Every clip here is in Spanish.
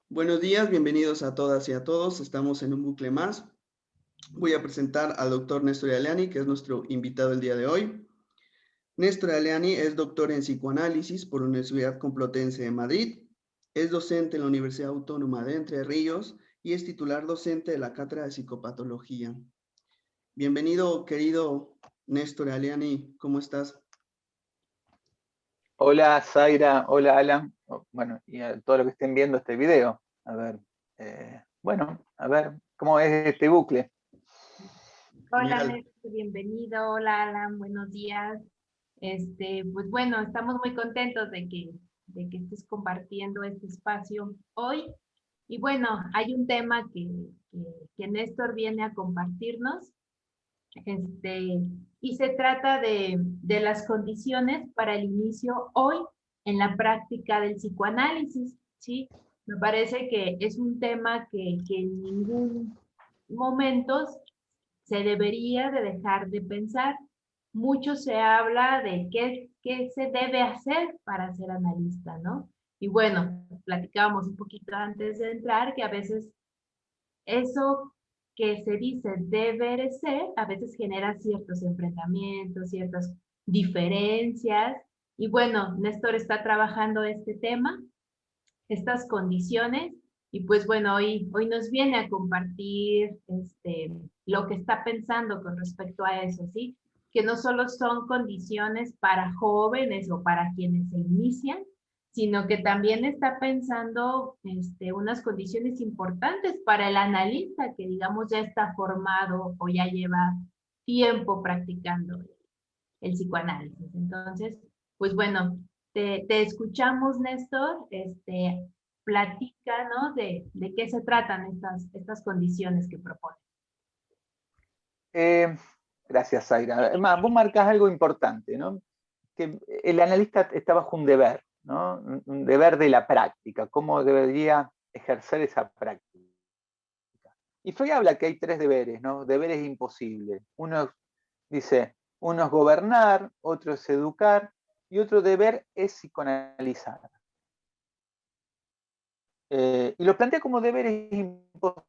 Buenos días, bienvenidos a todas y a todos. Estamos en un bucle más. Voy a presentar al doctor Néstor Aleani, que es nuestro invitado el día de hoy. Néstor Aleani es doctor en psicoanálisis por la Universidad Complutense de Madrid. Es docente en la Universidad Autónoma de Entre Ríos y es titular docente de la Cátedra de Psicopatología. Bienvenido, querido Néstor Aleani. ¿Cómo estás? Hola Zaira, hola Alan, bueno, y a todos los que estén viendo este video. A ver, a ver, ¿cómo es este bucle? Hola, Genial. Néstor, bienvenido. Hola, Alan, buenos días. Pues bueno, estamos muy contentos de que estés compartiendo este espacio hoy. Y bueno, hay un tema que Néstor viene a compartirnos, este, y se trata de las condiciones para el inicio hoy en la práctica del psicoanálisis, ¿sí? Me parece que es un tema que en ningún momento se debería de dejar de pensar. Mucho se habla de qué se debe hacer para ser analista, ¿no? Y bueno, platicábamos un poquito antes de entrar que a veces eso que se dice debe ser, a veces genera ciertos enfrentamientos, ciertas diferencias. Y bueno, Néstor está trabajando este tema, estas condiciones, y pues bueno, hoy nos viene a compartir lo que está pensando con respecto a eso, ¿sí? Que no solo son condiciones para jóvenes o para quienes se inician, sino que también está pensando unas condiciones importantes para el analista que digamos ya está formado o ya lleva tiempo practicando el psicoanálisis. Entonces, pues bueno, te escuchamos, Néstor, platica, ¿no? De qué se tratan estas condiciones que propone. Eh, Gracias Zaira. Además, vos marcás algo importante, ¿no? Que el analista está bajo un deber, ¿no? Un deber de la práctica, cómo debería ejercer esa práctica. Y Freud habla que hay tres deberes, ¿no? Deberes imposibles. Uno dice, uno es gobernar, otro es educar, y otro deber es psicoanalizar. Y lo plantea como deberes imposibles.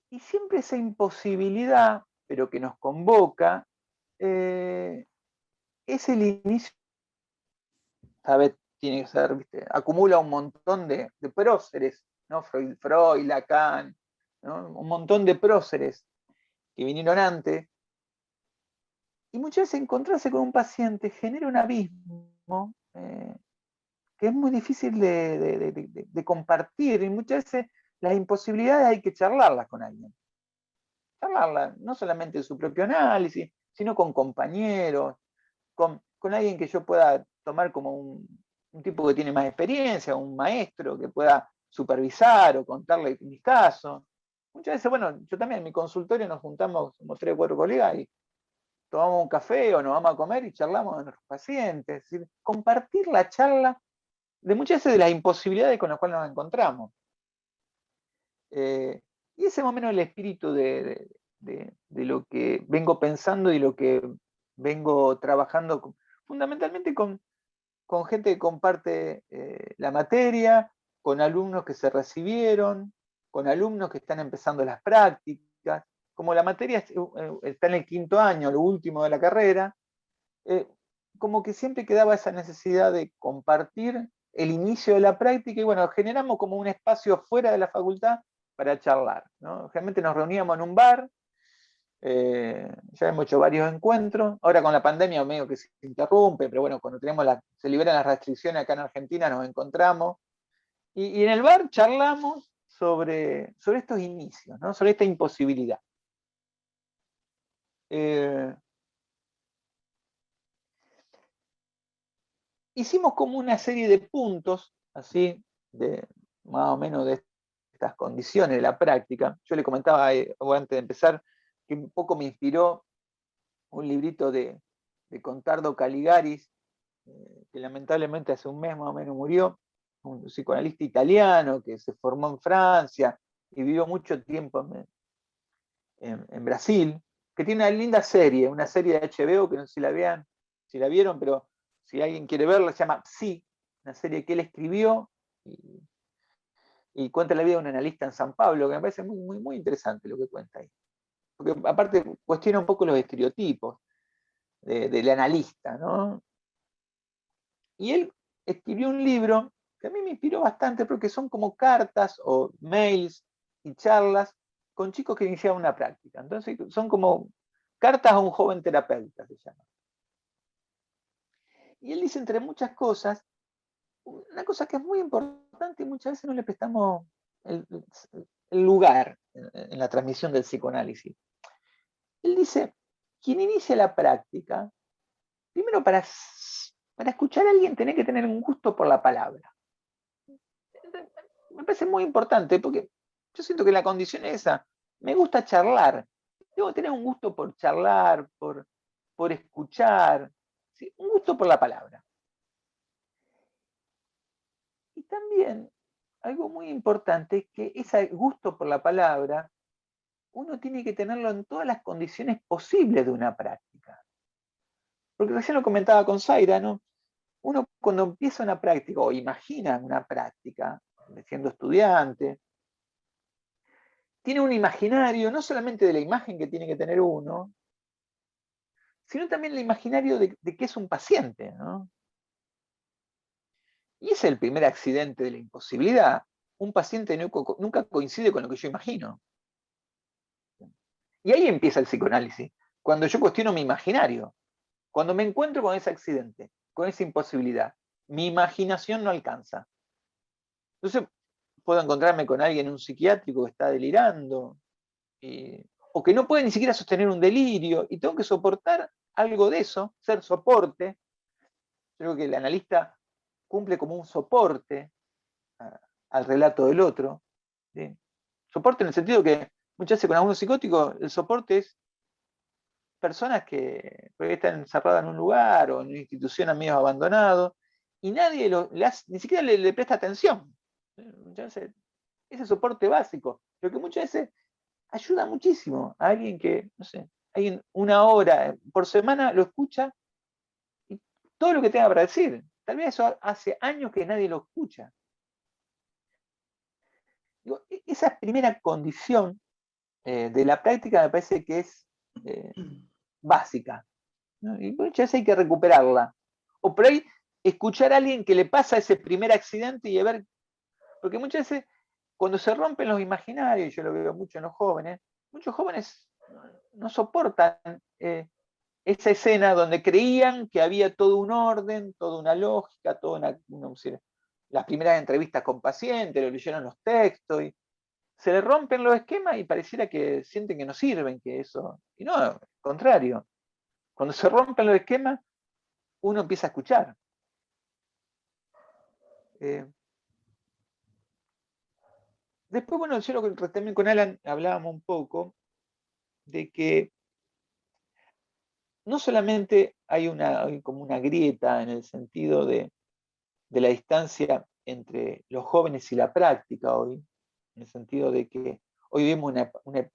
Y siempre esa imposibilidad, pero que nos convoca, es el inicio, ¿sabes? Tiene que ser, ¿viste? Acumula un montón de próceres, ¿no? Freud, Lacan, ¿no? Un montón de próceres que vinieron antes. Y muchas veces encontrarse con un paciente genera un abismo que es muy difícil de compartir. Y muchas veces las imposibilidades hay que charlarlas con alguien. Charlarlas, no solamente de su propio análisis, sino con compañeros, con alguien que yo pueda tomar como un tipo que tiene más experiencia, un maestro que pueda supervisar o contarle mis casos. Muchas veces, bueno, yo también en mi consultorio nos juntamos como 3 o 4 colegas y tomamos un café o nos vamos a comer y charlamos de nuestros pacientes. Es decir, compartir la charla de muchas veces de las imposibilidades con las cuales nos encontramos. Y ese es más o menos el espíritu de lo que vengo pensando y lo que vengo trabajando fundamentalmente con gente que comparte la materia, con alumnos que se recibieron, con alumnos que están empezando las prácticas. Como la materia está en el 5.º año, lo último de la carrera, como que siempre quedaba esa necesidad de compartir el inicio de la práctica y bueno, generamos como un espacio fuera de la facultad para charlar, ¿no? Generalmente nos reuníamos en un bar, ya hemos hecho varios encuentros, ahora con la pandemia medio que se interrumpe, pero bueno, cuando se liberan las restricciones acá en Argentina nos encontramos y en el bar charlamos sobre estos inicios, ¿no? Sobre esta imposibilidad. Hicimos como una serie de puntos, así, más o menos de estas condiciones de la práctica. Yo le comentaba antes de empezar que un poco me inspiró un librito de Contardo Caligaris, que lamentablemente hace un mes más o menos murió, un psicoanalista italiano que se formó en Francia y vivió mucho tiempo en Brasil, que tiene una linda serie, una serie de HBO que no sé si la vieron, pero si alguien quiere verla, se llama Psi, una serie que él escribió y cuenta la vida de un analista en San Pablo, que me parece muy, muy, muy interesante lo que cuenta ahí. Porque aparte cuestiona un poco los estereotipos del analista, ¿no? Y él escribió un libro que a mí me inspiró bastante porque son como cartas o mails y charlas con chicos que iniciaban una práctica. Entonces son como cartas a un joven terapeuta, se llama. Y él dice, entre muchas cosas, una cosa que es muy importante y muchas veces no le prestamos el, el lugar en la transmisión del psicoanálisis. Él dice, quien inicia la práctica, primero para escuchar a alguien tiene que tener un gusto por la palabra. Me parece muy importante porque yo siento que la condición es esa. Me gusta charlar. Tengo que tener un gusto por charlar, por escuchar. ¿Sí? Un gusto por la palabra. Y también algo muy importante es que ese gusto por la palabra uno tiene que tenerlo en todas las condiciones posibles de una práctica. Porque recién lo comentaba con Zaira, ¿no? Uno cuando empieza una práctica o imagina una práctica, siendo estudiante, tiene un imaginario, no solamente de la imagen que tiene que tener uno, sino también el imaginario de que es un paciente, ¿no? Y ese es el primer accidente de la imposibilidad. Un paciente nunca coincide con lo que yo imagino. Y ahí empieza el psicoanálisis, cuando yo cuestiono mi imaginario, cuando me encuentro con ese accidente, con esa imposibilidad. Mi imaginación no alcanza. Entonces, puedo encontrarme con alguien en un psiquiátrico que está delirando, o que no puede ni siquiera sostener un delirio, y tengo que soportar algo de eso, ser soporte. Yo creo que el analista cumple como un soporte al relato del otro. ¿Sí? Soporte en el sentido que muchas veces con algunos psicóticos el soporte es personas que están encerradas en un lugar o en una institución a medio abandonado, y nadie ni siquiera le presta atención. Muchas veces, ese soporte básico, lo que muchas veces ayuda muchísimo a alguien que, no sé, alguien una hora por semana lo escucha y todo lo que tenga para decir. Tal vez eso hace años que nadie lo escucha. Digo, esa primera condición de la práctica me parece que es básica, ¿no? Y muchas veces hay que recuperarla. O por ahí escuchar a alguien que le pasa ese primer accidente y ver, porque muchas veces cuando se rompen los imaginarios, yo lo veo mucho en los jóvenes, muchos jóvenes no soportan esa escena donde creían que había todo un orden, toda una lógica, las primeras entrevistas con pacientes, lo leyeron los textos, y se le rompen los esquemas y pareciera que sienten que no sirven, que eso. Y no, al contrario. Cuando se rompen los esquemas, uno empieza a escuchar. Después, bueno, yo lo que también con Alan hablábamos un poco de que no solamente hay como una grieta en el sentido de la distancia entre los jóvenes y la práctica hoy, en el sentido de que hoy vivimos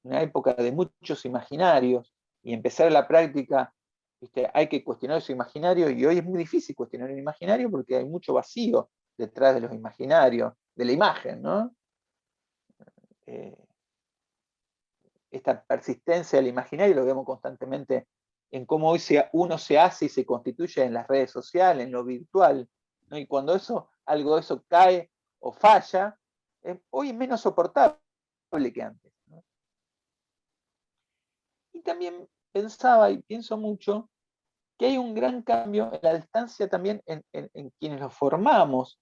una época de muchos imaginarios y empezar la práctica, ¿viste? Hay que cuestionar su imaginario y hoy es muy difícil cuestionar el imaginario porque hay mucho vacío detrás de los imaginarios, de la imagen, ¿no? Esta persistencia del imaginario lo vemos constantemente en cómo hoy uno se hace y se constituye en las redes sociales, en lo virtual, ¿no? Y cuando algo de eso cae o falla, hoy es menos soportable que antes, ¿no? Y también pensaba y pienso mucho que hay un gran cambio en la distancia también en quienes los formamos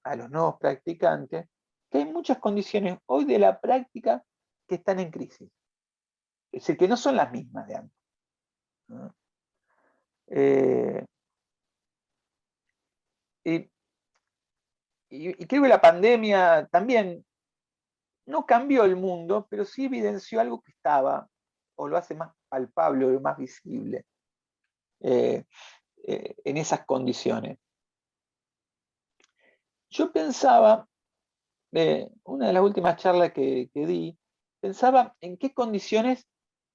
a los nuevos practicantes, que hay muchas condiciones hoy de la práctica que están en crisis. Es decir, que no son las mismas de antes, ¿no? Y creo que la pandemia también no cambió el mundo, pero sí evidenció algo que estaba, o lo hace más palpable o más visible en esas condiciones. Yo pensaba, una de las últimas charlas que di, pensaba en qué condiciones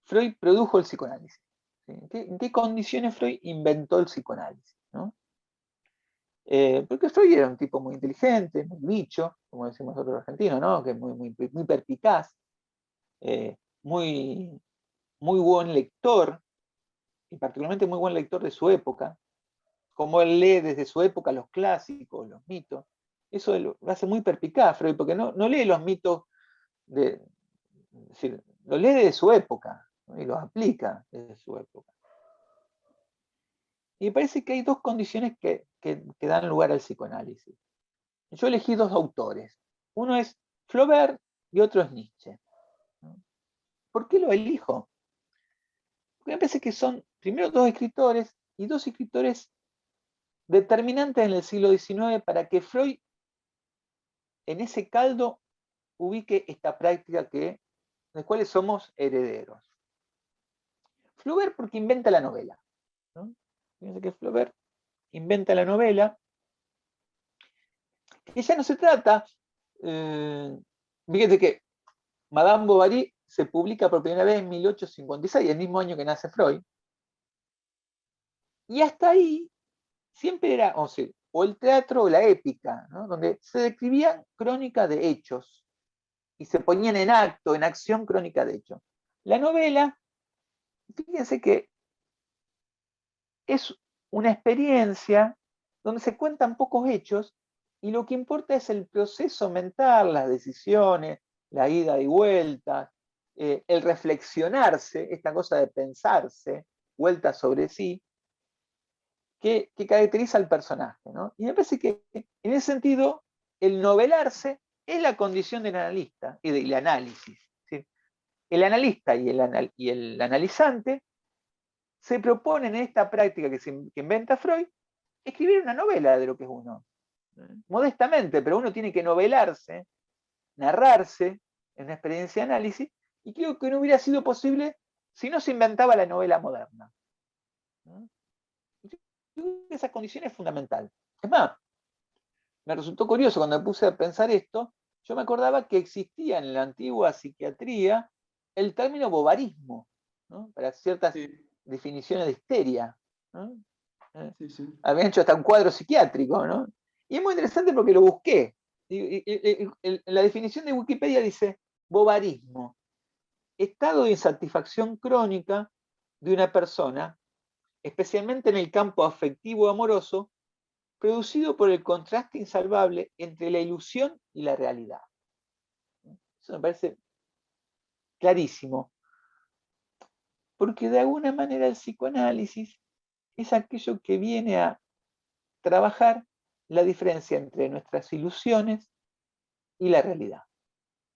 Freud produjo el psicoanálisis. ¿Sí? ¿En qué condiciones Freud inventó el psicoanálisis? ¿No? Porque Freud era un tipo muy inteligente, muy bicho, como decimos nosotros los argentinos, ¿no? Que es muy perspicaz, muy, muy buen lector, y particularmente muy buen lector de su época, como él lee desde su época los clásicos, los mitos. Eso lo hace muy perspicaz Freud, porque no lee los mitos es decir, lo lee desde su época, ¿no? Y los aplica desde su época. Y me parece que hay dos condiciones que dan lugar al psicoanálisis. Yo elegí dos autores. Uno es Flaubert y otro es Nietzsche. ¿Por qué lo elijo? Porque me parece que son, primero, dos escritores, y dos escritores determinantes en el siglo XIX para que Freud, en ese caldo, ubique esta práctica de la cual somos herederos. Flaubert porque inventa la novela, ¿no? Fíjense que Flaubert inventa la novela, que ya no se trata, fíjense que Madame Bovary se publica por primera vez en 1856, el mismo año que nace Freud, y hasta ahí siempre era, o el teatro o la épica, ¿no? Donde se describían crónicas de hechos y se ponían en acto, en acción crónica de hechos. La novela, fíjense que es una experiencia donde se cuentan pocos hechos y lo que importa es el proceso mental, las decisiones, la ida y vuelta, el reflexionarse, esta cosa de pensarse, vuelta sobre sí, que caracteriza al personaje, ¿no? Y me parece que en ese sentido el novelarse es la condición del analista y del análisis. ¿Sí? El analista y el analizante se proponen en esta práctica que inventa Freud escribir una novela de lo que es uno. Modestamente, pero uno tiene que novelarse, narrarse en una experiencia de análisis, y creo que no hubiera sido posible si no se inventaba la novela moderna. Esa condición es fundamental. Es más, me resultó curioso cuando me puse a pensar esto, yo me acordaba que existía en la antigua psiquiatría el término bovarismo, ¿no? Para ciertas definiciones de histeria, ¿no? Habían hecho hasta un cuadro psiquiátrico, ¿no? Y es muy interesante porque lo busqué. La definición de Wikipedia dice bovarismo, estado de insatisfacción crónica de una persona, especialmente en el campo afectivo amoroso, producido por el contraste insalvable entre la ilusión y la realidad. Eso me parece clarísimo, porque de alguna manera el psicoanálisis es aquello que viene a trabajar la diferencia entre nuestras ilusiones y la realidad,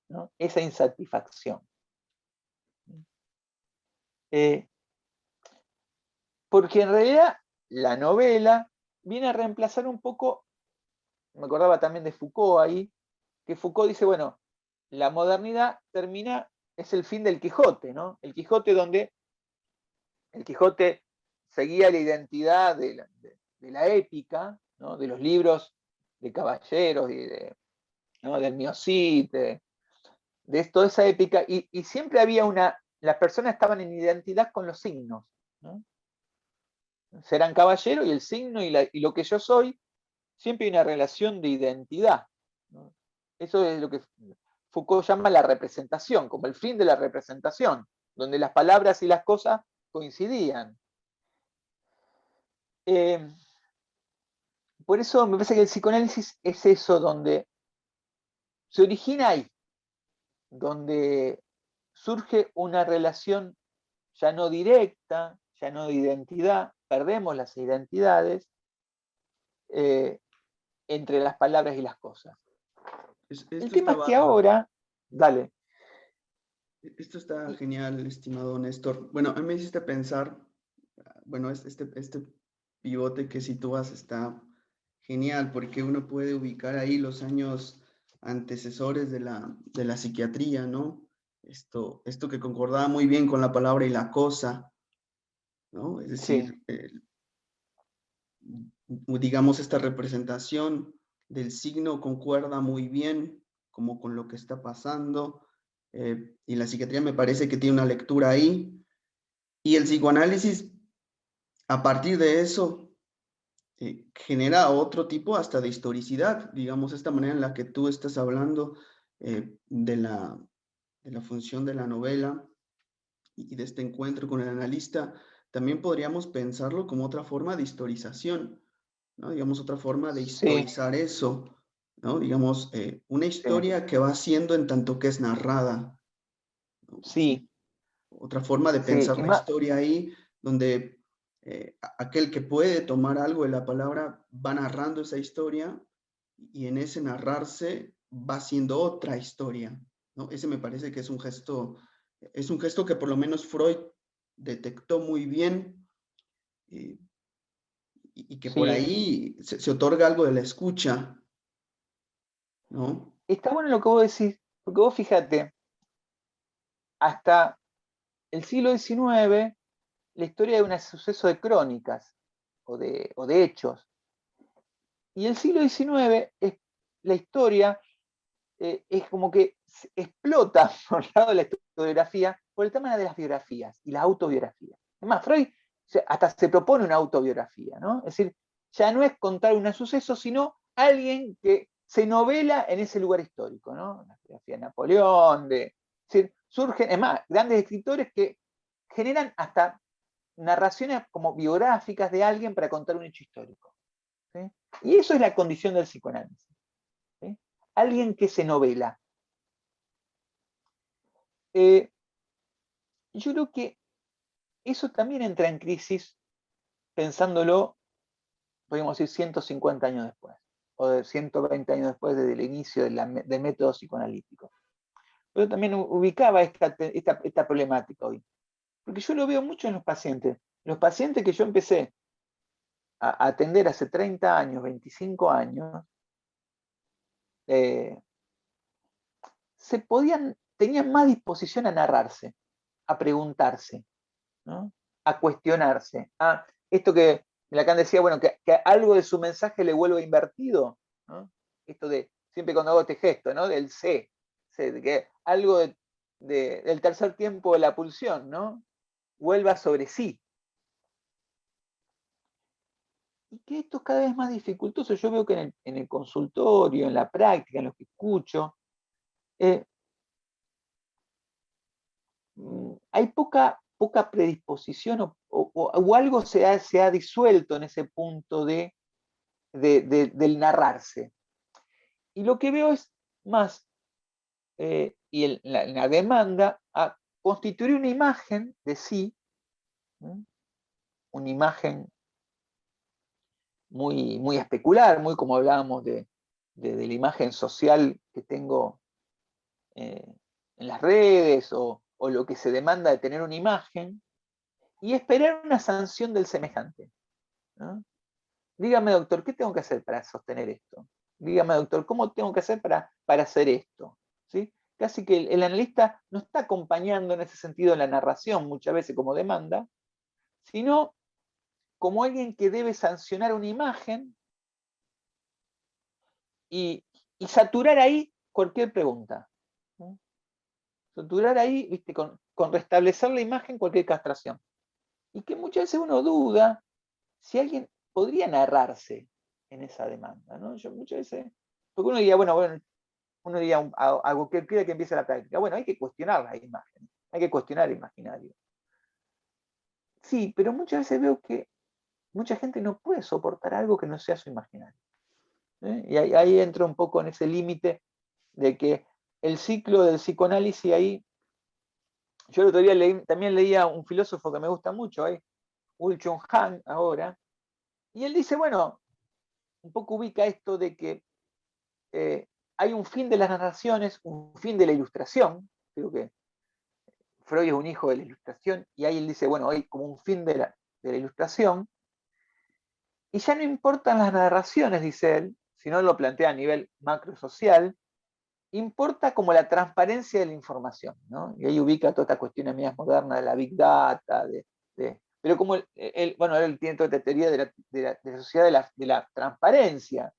¿no? Esa insatisfacción. Porque en realidad la novela viene a reemplazar un poco, me acordaba también de Foucault ahí, que Foucault dice, bueno, la modernidad termina, es el fin del Quijote, ¿no? El Quijote donde el Quijote seguía la identidad de la épica, ¿no? De los libros de caballeros y ¿no? Del Miocid, de toda esa épica, y siempre había las personas estaban en identidad con los signos, ¿no? Serán caballeros y el signo y lo que yo soy, siempre hay una relación de identidad, ¿no? Eso es lo que Foucault llama la representación, como el fin de la representación, donde las palabras y las cosas coincidían. Por eso me parece que el psicoanálisis es eso, donde se origina ahí, donde surge una relación ya no directa, ya no de identidad, perdemos las identidades entre las palabras y las cosas. El tema es que ahora, dale. Esto está genial, estimado Néstor. Bueno, a mí me hiciste pensar, bueno, este pivote que sitúas está genial porque uno puede ubicar ahí los años antecesores de la psiquiatría, ¿no? Esto que concordaba muy bien con la palabra y la cosa, ¿no? Es decir, digamos, esta representación del signo concuerda muy bien como con lo que está pasando, y la psiquiatría me parece que tiene una lectura ahí, y el psicoanálisis, a partir de eso, genera otro tipo hasta de historicidad, digamos, esta manera en la que tú estás hablando de la función de la novela y de este encuentro con el analista, también podríamos pensarlo como otra forma de historización, ¿no? Digamos, otra forma de Sí, historizar eso, ¿no? Digamos, una sí, historia que va siendo en tanto que es narrada, ¿no? sí, Otra forma de sí. pensar la historia ahí, donde aquel que puede tomar algo de la palabra va narrando esa historia y en ese narrarse va siendo otra historia, ¿no? Ese me parece que es un gesto que por lo menos Freud detectó muy bien eh, y que por Sí, ahí se otorga algo de la escucha, ¿no? está bueno lo que vos decís, porque vos fíjate, hasta el siglo XIX, la historia es un suceso de crónicas o de hechos. Y el siglo XIX, la historia es como que explota por el lado de la historiografía por el tema de las biografías y las autobiografías. Es más, Freud hasta se propone una autobiografía, ¿no? Es decir, ya no es contar un suceso, sino alguien que se novela en ese lugar histórico, ¿no? La biografía de Napoleón, es decir, surgen, es más, grandes escritores que generan hasta narraciones como biográficas de alguien para contar un hecho histórico. ¿Sí? Y eso es la condición del psicoanálisis. ¿Sí? Alguien que se novela. Yo creo que eso también entra en crisis pensándolo, podríamos decir, 150 años después, o de 120 años después del inicio del método psicoanalítico. Pero también ubicaba esta problemática hoy. Porque yo lo veo mucho en los pacientes. Los pacientes que yo empecé a atender hace 30 años, 25 años, eh, tenían más disposición a narrarse, a preguntarse, ¿no? A cuestionarse. Esto que Lacan decía, bueno, que algo de su mensaje le vuelva invertido, ¿no? Esto de, siempre cuando hago este gesto, ¿no? Del de que algo del tercer tiempo de la pulsión, ¿no? Vuelva sobre sí. Y que esto es cada vez más dificultoso. Yo veo que en el consultorio, en la práctica, en lo que escucho, eh, hay poca predisposición o algo se ha disuelto en ese punto del narrarse. Y lo que veo es más, la demanda a constituir una imagen de sí, ¿no? Una imagen muy especular, muy como hablábamos de la imagen social que tengo eh, en las redes o lo que se demanda de tener una imagen, y esperar una sanción del semejante, ¿no? Dígame, doctor, ¿qué tengo que hacer para sostener esto? Dígame, doctor, ¿cómo tengo que hacer para hacer esto? ¿Sí? Casi que el analista no está acompañando en ese sentido la narración, muchas veces como demanda, sino como alguien que debe sancionar una imagen y, y saturar ahí cualquier pregunta, ¿no? Saturar ahí, ¿viste? Con restablecer la imagen cualquier castración. Y que muchas veces uno duda si alguien podría narrarse en esa demanda, ¿no? Yo muchas veces, porque uno diría, bueno, uno diría a cualquiera que empiece la práctica, bueno, hay que cuestionar las imágenes, hay que cuestionar el imaginario. Sí, pero muchas veces veo que mucha gente no puede soportar algo que no sea su imaginario, ¿eh? Y ahí entra un poco en ese límite de que el ciclo del psicoanálisis ahí, yo el otro día también leía a un filósofo que me gusta mucho, Woo Chung Han ahora, y él dice, bueno, un poco ubica esto de que hay un fin de las narraciones, un fin de la ilustración. Creo que Freud es un hijo de la ilustración, y ahí él dice, bueno, hay como un fin de la ilustración, y ya no importan las narraciones, dice él, si no lo plantea a nivel macrosocial, importa como la transparencia de la información, ¿no? Y ahí ubica toda esta cuestión más moderna de la big data, pero como bueno, él tiene toda esta teoría de la sociedad de la transparencia.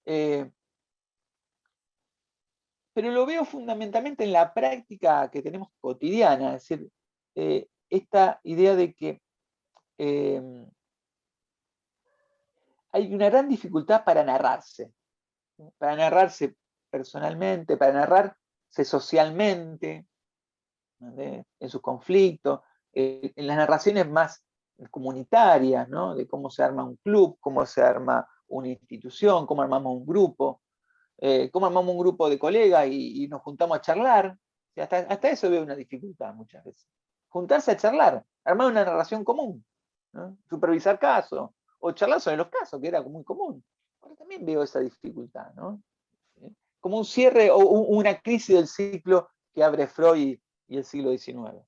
Pero lo veo fundamentalmente en la práctica que tenemos cotidiana, es decir, esta idea de que hay una gran dificultad para narrarse personalmente, para narrarse socialmente, ¿entendés? En sus conflictos, en las narraciones más comunitarias, ¿no? De cómo se arma un club, cómo se arma una institución, cómo armamos un grupo, cómo armamos un grupo de colegas y nos juntamos a charlar. O sea, hasta eso veo una dificultad muchas veces. Juntarse a charlar, armar una narración común, ¿no? Supervisar casos, o charlar sobre los casos, que era muy común. Ahora también veo esa dificultad, ¿no? Como un cierre o una crisis del ciclo que abre Freud y el siglo XIX.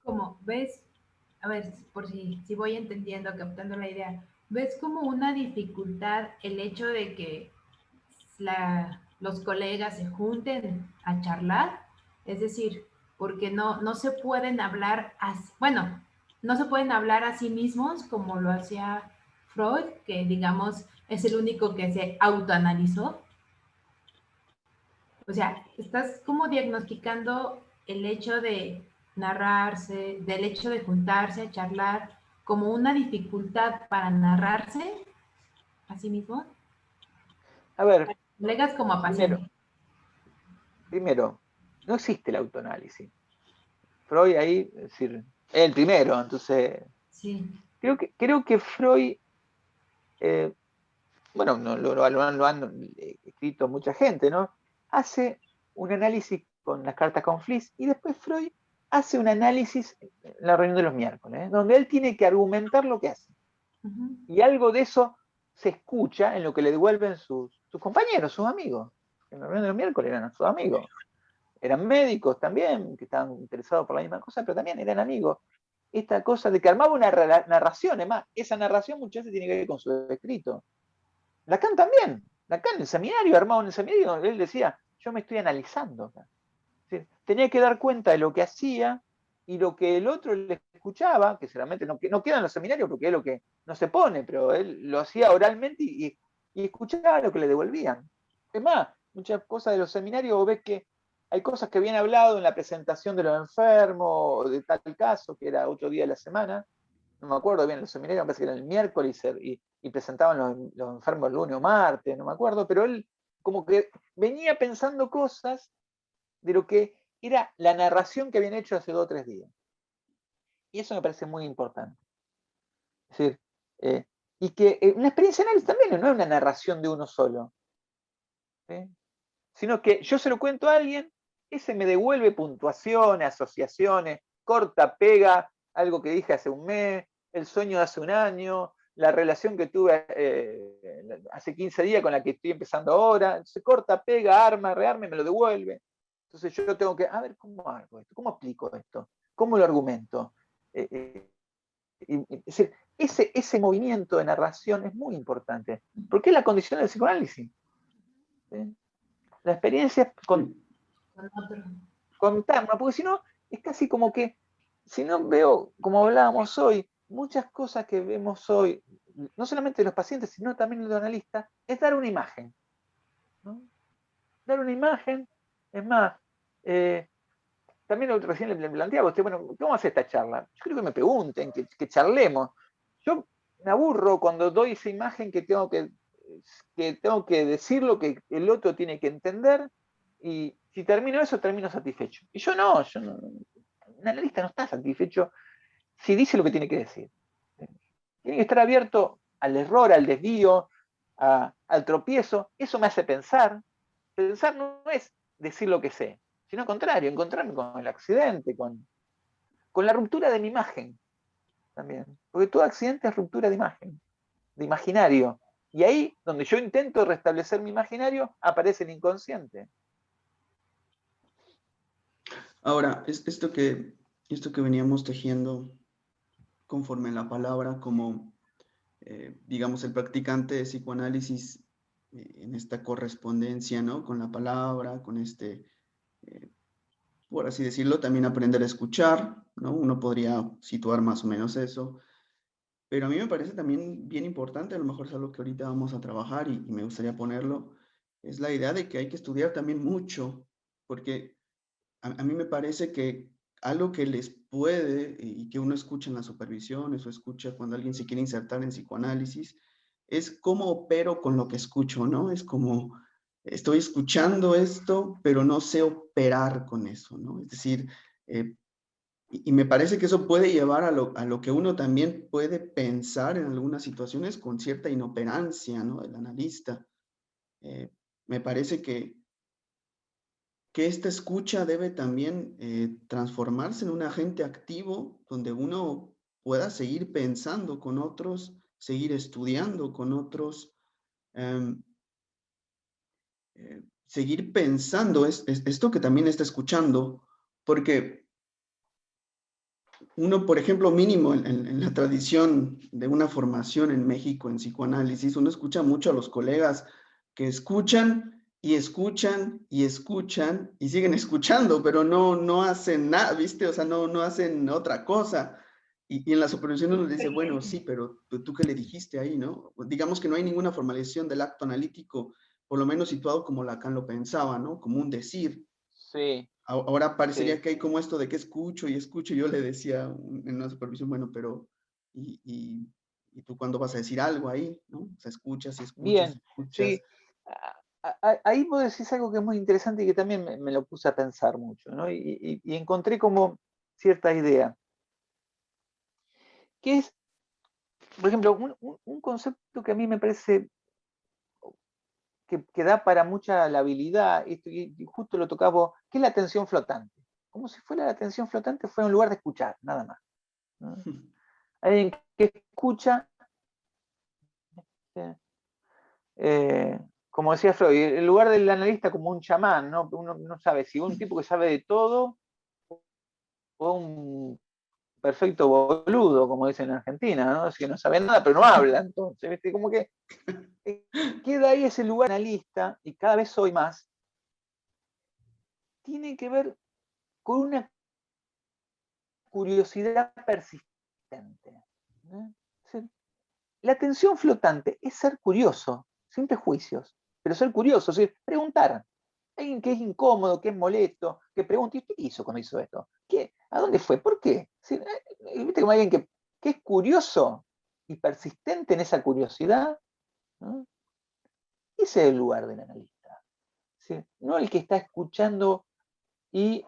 Como ves, a ver, por si voy entendiendo, captando la idea, ¿ves como una dificultad el hecho de que los colegas se junten a charlar? Es decir, porque no se pueden hablar, bueno, no se pueden hablar a sí mismos como lo hacía Freud, que digamos es el único que se autoanalizó. O sea, estás como diagnosticando el hecho de narrarse, del hecho de juntarse, charlar, como una dificultad para narrarse a sí mismo. A ver, Colegas como a pacientes. primero, no existe el autoanálisis. Freud ahí, es decir, es el primero, entonces, Sí. creo que Freud, bueno, lo han escrito mucha gente, ¿no? Hace un análisis con las cartas con Fliss y después Freud hace un análisis en la reunión de los miércoles, donde él tiene que argumentar lo que hace. Y algo de eso se escucha en lo que le devuelven sus compañeros, sus amigos. En la reunión de los miércoles eran sus amigos. Eran médicos también, que estaban interesados por la misma cosa, pero también eran amigos. Esta cosa de que armaba una narración, además, esa narración muchas veces tiene que ver con su escrito. Lacan también. Lacan en el seminario, armado en el seminario, él decía, yo me estoy analizando. Tenía que dar cuenta de lo que hacía y lo que el otro le escuchaba, que seguramente no queda en los seminarios porque es lo que no se pone, pero él lo hacía oralmente y escuchaba lo que le devolvían. Es más, muchas cosas de los seminarios ves que hay cosas que habían hablado en la presentación de los enfermos, o de tal caso, que era otro día de la semana, no me acuerdo bien, los seminarios me parece que eran el miércoles y presentaban los enfermos el lunes o martes, no me acuerdo, pero él como que venía pensando cosas de lo que era la narración que habían hecho hace 2 o 3 días. Y eso me parece muy importante. Es decir, y que una experiencia de análisis también no es una narración de uno solo, ¿sí? Sino que yo se lo cuento a alguien, ese me devuelve puntuaciones, asociaciones, corta, pega, algo que dije hace un mes, el sueño de hace un año, la relación que tuve hace 15 días con la que estoy empezando ahora, se corta, pega, arma, rearma y me lo devuelve. Entonces yo tengo que, a ver, ¿cómo hago esto? ¿Cómo aplico esto? ¿Cómo lo argumento? Es decir, ese movimiento de narración es muy importante, porque es la condición del psicoanálisis. ¿Sí? La experiencia contarnos, porque si no, es casi como que, si no veo, como hablábamos hoy, muchas cosas que vemos hoy, no solamente de los pacientes, sino también de los analistas, es dar una imagen, ¿no? Dar una imagen, es más, también recién le planteaba a usted, bueno, ¿cómo hace esta charla? Yo creo que me pregunten, que charlemos. Yo me aburro cuando doy esa imagen que tengo que decir lo que el otro tiene que entender, y si termino eso, termino satisfecho. Y yo no, un analista no está satisfecho si dice lo que tiene que decir. Tiene que estar abierto al error, al desvío, al tropiezo. Eso me hace pensar. Pensar no es decir lo que sé, sino al contrario, encontrarme con el accidente, con la ruptura de mi imagen también. Porque todo accidente es ruptura de imagen, de imaginario. Y ahí, donde yo intento restablecer mi imaginario, aparece el inconsciente. Ahora, esto que veníamos tejiendo conforme la palabra, como, digamos, el practicante de psicoanálisis en esta correspondencia, ¿no? Con la palabra, con por así decirlo, también aprender a escuchar, ¿no? Uno podría situar más o menos eso. Pero a mí me parece también bien importante, a lo mejor es algo que ahorita vamos a trabajar y me gustaría ponerlo, es la idea de que hay que estudiar también mucho, porque a mí me parece que algo que les puede y que uno escucha en las supervisiones o escucha cuando alguien se quiere insertar en psicoanálisis, es cómo opero con lo que escucho, ¿no? Es como, estoy escuchando esto, pero no sé operar con eso, ¿no? Es decir, y me parece que eso puede llevar a lo que uno también puede pensar en algunas situaciones con cierta inoperancia, ¿no? Del analista. Me parece que esta escucha debe también transformarse en un agente activo donde uno pueda seguir pensando con otros, seguir estudiando con otros, em, seguir pensando esto que también está escuchando, porque uno, por ejemplo, mínimo en la tradición de una formación en México en psicoanálisis, uno escucha mucho a los colegas que escuchan y escuchan y escuchan y siguen escuchando, pero no hacen nada, ¿viste? O sea, no hacen otra cosa. Y en la supervisión uno dice, bueno, sí, pero tú qué le dijiste ahí, ¿no? Digamos que no hay ninguna formalización del acto analítico, por lo menos situado como Lacan lo pensaba, ¿no? Como un decir. Sí, Ahora parecería sí. que hay como esto de que escucho y escucho. Yo le decía en una supervisión, bueno, pero ¿y tú cuándo vas a decir algo ahí? ¿No? O sea, escuchas y escuchas y Bien, escuchas. sí. Ahí vos decís algo que es muy interesante y que también me lo puse a pensar mucho, ¿no? Y encontré como cierta idea, que es, por ejemplo, un concepto que a mí me parece que da para mucha labilidad, y justo lo tocaba vos, que es la atención flotante. Como si fuera la atención flotante, fuera un lugar de escuchar, nada más, ¿no? Alguien que escucha, como decía Freud, el lugar del analista como un chamán, ¿no? Uno no sabe si un tipo que sabe de todo o un perfecto boludo, como dicen en Argentina, ¿no? Si no sabe nada, pero no habla, entonces, ¿viste? Como que queda ahí ese lugar analista, y cada vez soy más, tiene que ver con una curiosidad persistente, ¿no? La atención flotante es ser curioso, sin prejuicios, pero ser curioso, es decir, preguntar. Alguien que es incómodo, que es molesto, que pregunta, ¿y usted qué hizo cuando hizo esto? ¿Qué? ¿A dónde fue? ¿Por qué? ¿Viste como alguien que es curioso y persistente en esa curiosidad? ¿No? Ese es el lugar del analista. ¿Sí? No el que está escuchando y,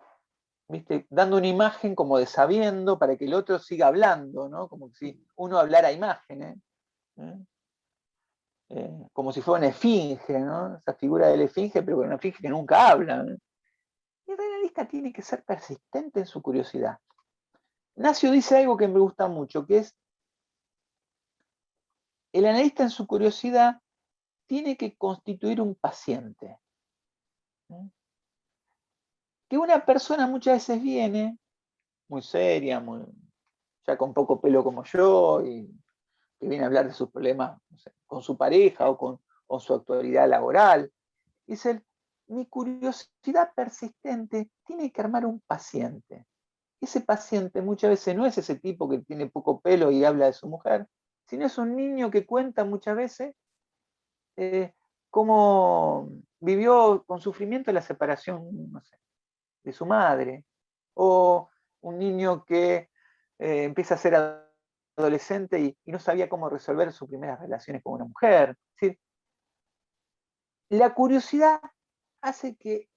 ¿viste?, dando una imagen como de sabiendo para que el otro siga hablando, ¿no? Como si uno hablara a imágenes, ¿eh? Como si fuera una esfinge, ¿no? Esa figura de la esfinge, pero una esfinge que nunca habla, ¿no? Y el analista tiene que ser persistente en su curiosidad. Nacio dice algo que me gusta mucho, que es, el analista en su curiosidad tiene que constituir un paciente. Que una persona muchas veces viene muy seria, ya con poco pelo como yo, y que viene a hablar de sus problemas, no sé, con su pareja o con su actualidad laboral. Dice, mi curiosidad persistente tiene que armar un paciente. Ese paciente muchas veces no es ese tipo que tiene poco pelo y habla de su mujer, sino es un niño que cuenta muchas veces cómo vivió con sufrimiento la separación, no sé, de su madre, o un niño que empieza a ser adolescente y no sabía cómo resolver sus primeras relaciones con una mujer. Es decir, la curiosidad hace que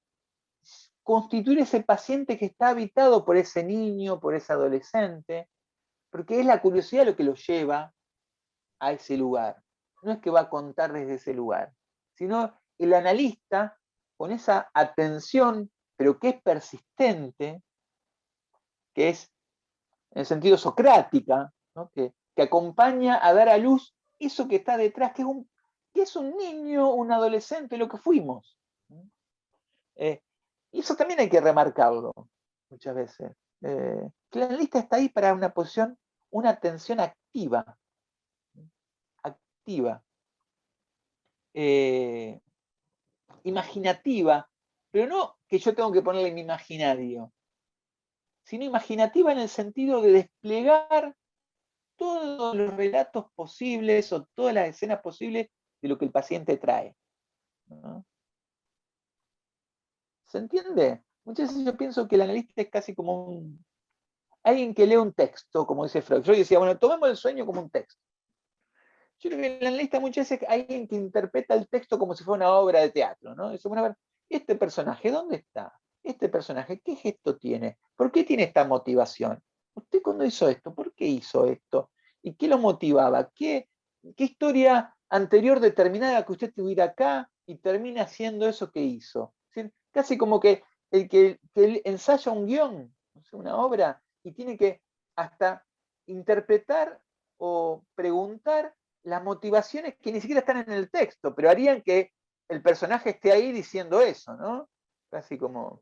constituir ese paciente que está habitado por ese niño, por ese adolescente, porque es la curiosidad lo que lo lleva a ese lugar. No es que va a contar desde ese lugar, sino el analista, con esa atención, pero que es persistente, que es en el sentido socrática, ¿no? que acompaña a dar a luz eso que está detrás, que es un niño, un adolescente, lo que fuimos. Y eso también hay que remarcarlo muchas veces. Que el analista está ahí para una posición, una atención activa, activa, imaginativa, pero no que yo tengo que ponerle mi imaginario, sino imaginativa en el sentido de desplegar todos los relatos posibles o todas las escenas posibles de lo que el paciente trae, ¿no? ¿Se entiende? Muchas veces yo pienso que el analista es casi como alguien que lee un texto, como dice Freud. Freud decía, bueno, tomemos el sueño como un texto. Yo creo que el analista muchas veces es alguien que interpreta el texto como si fuera una obra de teatro, ¿no? Dice, bueno, a ver, este personaje, ¿dónde está? Este personaje, ¿qué gesto tiene? ¿Por qué tiene esta motivación? ¿Usted cuando hizo esto? ¿Por qué hizo esto? ¿Y qué lo motivaba? ¿Qué historia anterior determinada que usted tuviera acá y termina haciendo eso que hizo? ¿Sí? Casi como que él ensaya un guión, una obra, y tiene que hasta interpretar o preguntar las motivaciones que ni siquiera están en el texto, pero harían que el personaje esté ahí diciendo eso, ¿no? Casi como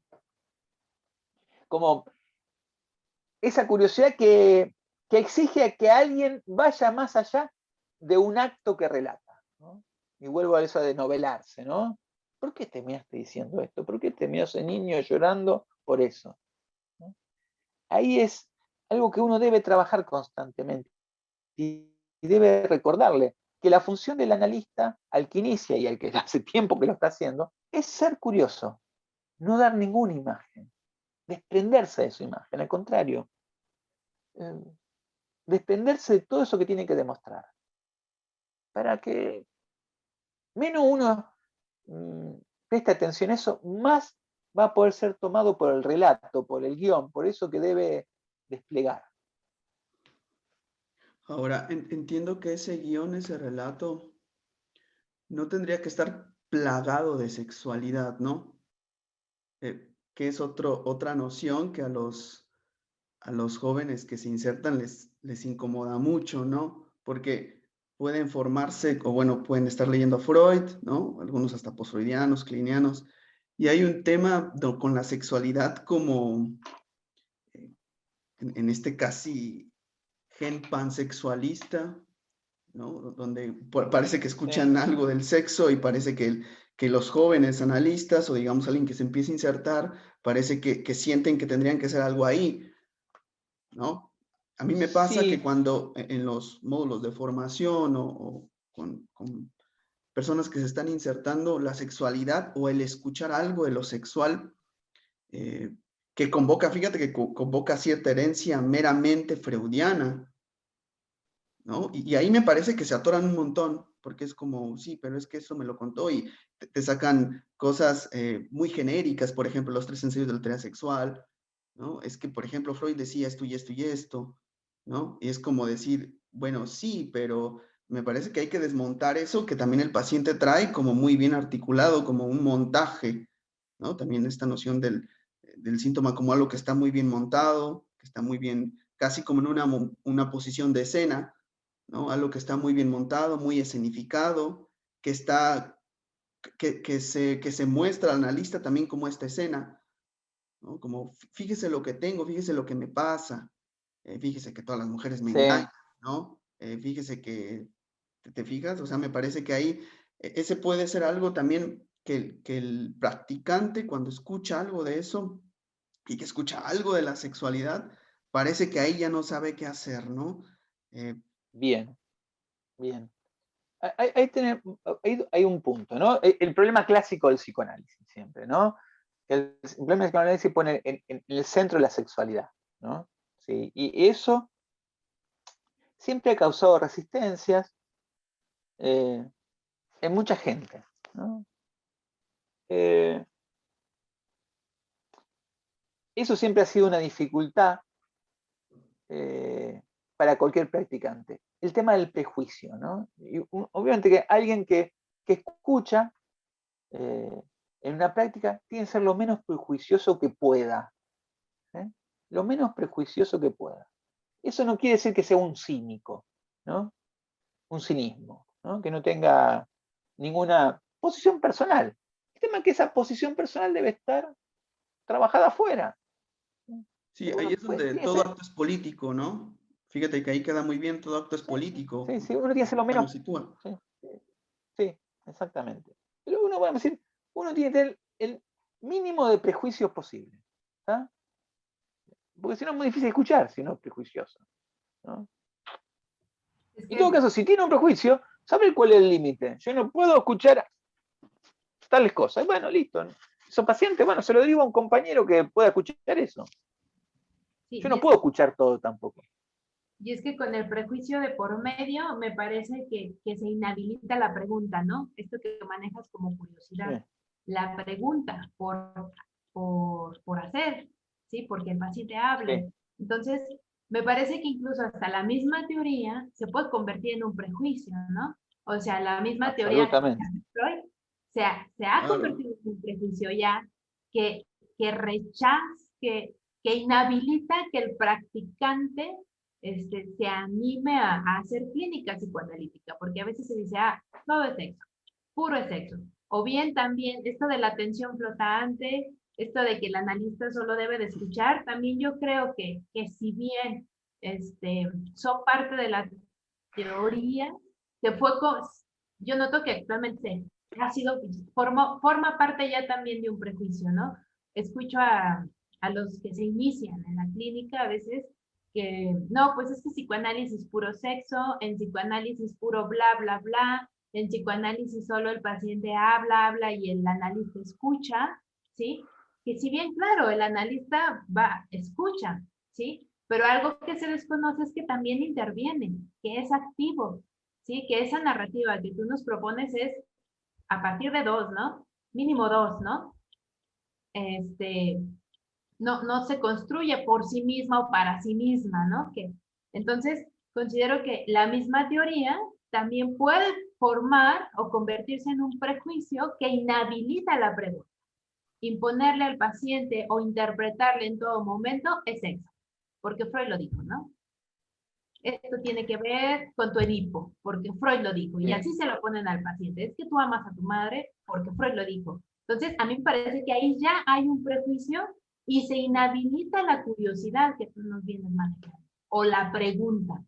esa curiosidad que exige a que alguien vaya más allá de un acto que relata, ¿no? Y vuelvo a eso de novelarse, ¿no? ¿Por qué terminaste diciendo esto? ¿Por qué terminó ese niño llorando por eso? ¿No? Ahí es algo que uno debe trabajar constantemente y debe recordarle que la función del analista, al que inicia y al que hace tiempo que lo está haciendo, es ser curioso, no dar ninguna imagen, desprenderse de su imagen, al contrario, eh, desprenderse de todo eso que tiene que demostrar, para que menos uno preste atención a eso, más va a poder ser tomado por el relato, por el guión, por eso que debe desplegar. Ahora, entiendo que ese guión, ese relato, no tendría que estar plagado de sexualidad, ¿no? Que es otra noción que a los jóvenes que se insertan les incomoda mucho, ¿no? Porque pueden formarse, o bueno, pueden estar leyendo a Freud, ¿no? Algunos hasta postfreudianos, klinianos, y hay un tema con la sexualidad como eh, en este casi gen pansexualista, ¿no? Donde parece que Sí. escuchan algo del sexo y parece que los jóvenes analistas o digamos alguien que se empieza a insertar, parece que sienten que tendrían que hacer algo ahí, ¿no? A mí me pasa que Sí, cuando en los módulos de formación o con personas que se están insertando, la sexualidad o el escuchar algo de lo sexual, eh, que convoca, fíjate que convoca cierta herencia meramente freudiana, ¿no? Y ahí me parece que se atoran un montón, porque es como, sí, pero es que eso me lo contó y te sacan cosas muy genéricas, por ejemplo, los 3 ensayos de la teoría sexual, ¿no? Es que, por ejemplo, Freud decía esto y esto y esto, ¿no? Y es como decir, bueno, sí, pero me parece que hay que desmontar eso que también el paciente trae como muy bien articulado, como un montaje, ¿no? También esta noción del síntoma como algo que está muy bien montado, que está muy bien, casi como en una posición de escena, ¿no? Algo que está muy bien montado, muy escenificado, que está, que se muestra al analista también como esta escena, ¿no? Como fíjese lo que tengo, fíjese lo que me pasa, fíjese que todas las mujeres me engañan, sí. ¿no? Fíjese que, ¿te fijas? O sea, me parece que ahí ese puede ser algo también que el practicante cuando escucha algo de eso y que escucha algo de la sexualidad, parece que ahí ya no sabe qué hacer, ¿no? Eh, Bien, bien. Hay un punto, ¿no? El problema clásico del psicoanálisis siempre, ¿no? El problema del psicoanálisis pone en el centro la sexualidad, ¿no? Sí, y eso siempre ha causado resistencias eh, en mucha gente, ¿no? Eh, eso siempre ha sido una dificultad eh, para cualquier practicante. El tema del prejuicio, ¿no? Y, obviamente que alguien que escucha en una práctica tiene que ser lo menos prejuicioso que pueda, ¿eh? Lo menos prejuicioso que pueda. Eso no quiere decir que sea un cínico, ¿no? Un cinismo, ¿no? Que no tenga ninguna posición personal. El tema es que esa posición personal debe estar trabajada afuera. Sí, ahí Uno es donde todo ser, acto es político, ¿no? Fíjate que ahí queda muy bien, todo acto es sí, político, sí, sí, uno tiene que ser lo acá menos, nos sitúa. sí, sí, exactamente. Pero uno, va a decir, uno tiene que tener el mínimo de prejuicios posible, ¿tá? Porque si no es muy difícil escuchar si no es prejuicioso, ¿no? Es En todo que caso, si tiene un prejuicio, sabe cuál es el límite. Yo no puedo escuchar tales cosas. Bueno, listo. Son pacientes, bueno, se lo digo a un compañero que pueda escuchar eso. sí, Yo y no es puedo escuchar todo tampoco. Y es que con el prejuicio de por medio, me parece que se inhabilita la pregunta, ¿no? Esto que manejas como curiosidad. Sí. La pregunta por hacer, ¿sí? Porque el paciente hable. Sí. Entonces, me parece que incluso hasta la misma teoría se puede convertir en un prejuicio, ¿no? O sea, la misma teoría de Absolutamente. Freud se ha Claro. convertido en un prejuicio ya que, que rechaza, que inhabilita que el practicante se anime a hacer clínica psicoanalítica, porque a veces se dice, ah, todo es sexo, puro es sexo. O bien también esto de la atención flotante, esto de que el analista solo debe de escuchar, también yo creo que si bien son parte de la teoría, se fue yo noto que actualmente ha sido, forma parte ya también de un prejuicio, ¿no? Escucho a los que se inician en la clínica a veces que, no, pues es que psicoanálisis puro sexo, en psicoanálisis puro bla, bla, bla, en psicoanálisis solo el paciente habla, habla y el analista escucha, ¿sí? Que si bien, claro, el analista escucha, ¿sí? Pero algo que se desconoce es que también interviene, que es activo, ¿sí? Que esa narrativa que tú nos propones es a partir de dos, ¿no? Mínimo dos, ¿no? Este, no se construye por sí misma o para sí misma, ¿no? Entonces, considero que la misma teoría también puede formar o convertirse en un prejuicio que inhabilita la pregunta. Imponerle al paciente o interpretarle en todo momento es sexo, porque Freud lo dijo, ¿no? Esto tiene que ver con tu Edipo, porque Freud lo dijo, y Sí. así se lo ponen al paciente. Es que tú amas a tu madre porque Freud lo dijo. Entonces, a mí me parece que ahí ya hay un prejuicio y se inhabilita la curiosidad que tú nos vienes manejando, o la pregunta,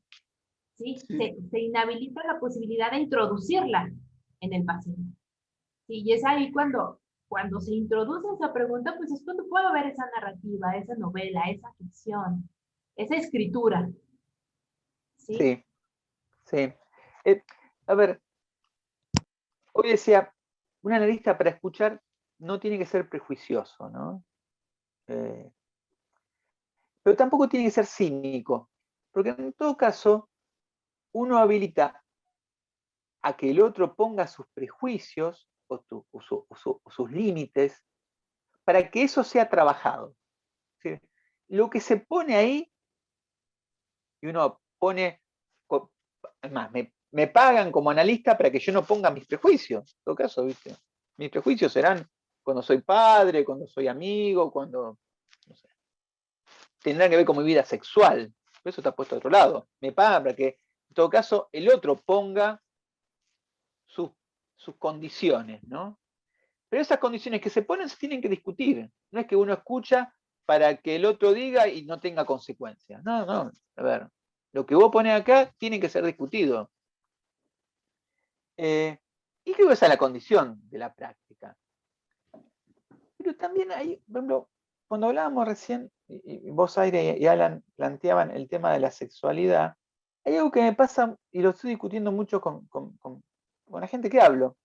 ¿sí? Sí, Se inhabilita la posibilidad de introducirla en el paciente. ¿Sí? Y es ahí cuando se introduce esa pregunta, pues es cuando puedo ver esa narrativa, esa novela, esa ficción, esa escritura, ¿sí? Sí. Sí. Eh, a ver, hoy decía, un analista para escuchar no tiene que ser prejuicioso, ¿no? Eh, pero tampoco tiene que ser cínico, porque en todo caso uno habilita a que el otro ponga sus prejuicios o sus límites para que eso sea trabajado. ¿Sí? Lo que se pone ahí, y uno pone, además, me pagan como analista para que yo no ponga mis prejuicios. En todo caso, ¿viste? Mis prejuicios serán cuando soy padre, cuando soy amigo, cuando, no sé, tendrán que ver con mi vida sexual. Eso está puesto a otro lado. Me pagan para que, en todo caso, el otro ponga sus, sus condiciones, ¿no? Pero esas condiciones que se ponen se tienen que discutir. No es que uno escucha para que el otro diga y no tenga consecuencias. No, no. A ver, lo que vos pones acá tiene que ser discutido. Y creo que esa es la condición de la práctica. Pero también hay, por ejemplo, cuando hablábamos recién, y vos, Aire y Alan planteaban el tema de la sexualidad, hay algo que me pasa y lo estoy discutiendo mucho con la gente que hablo.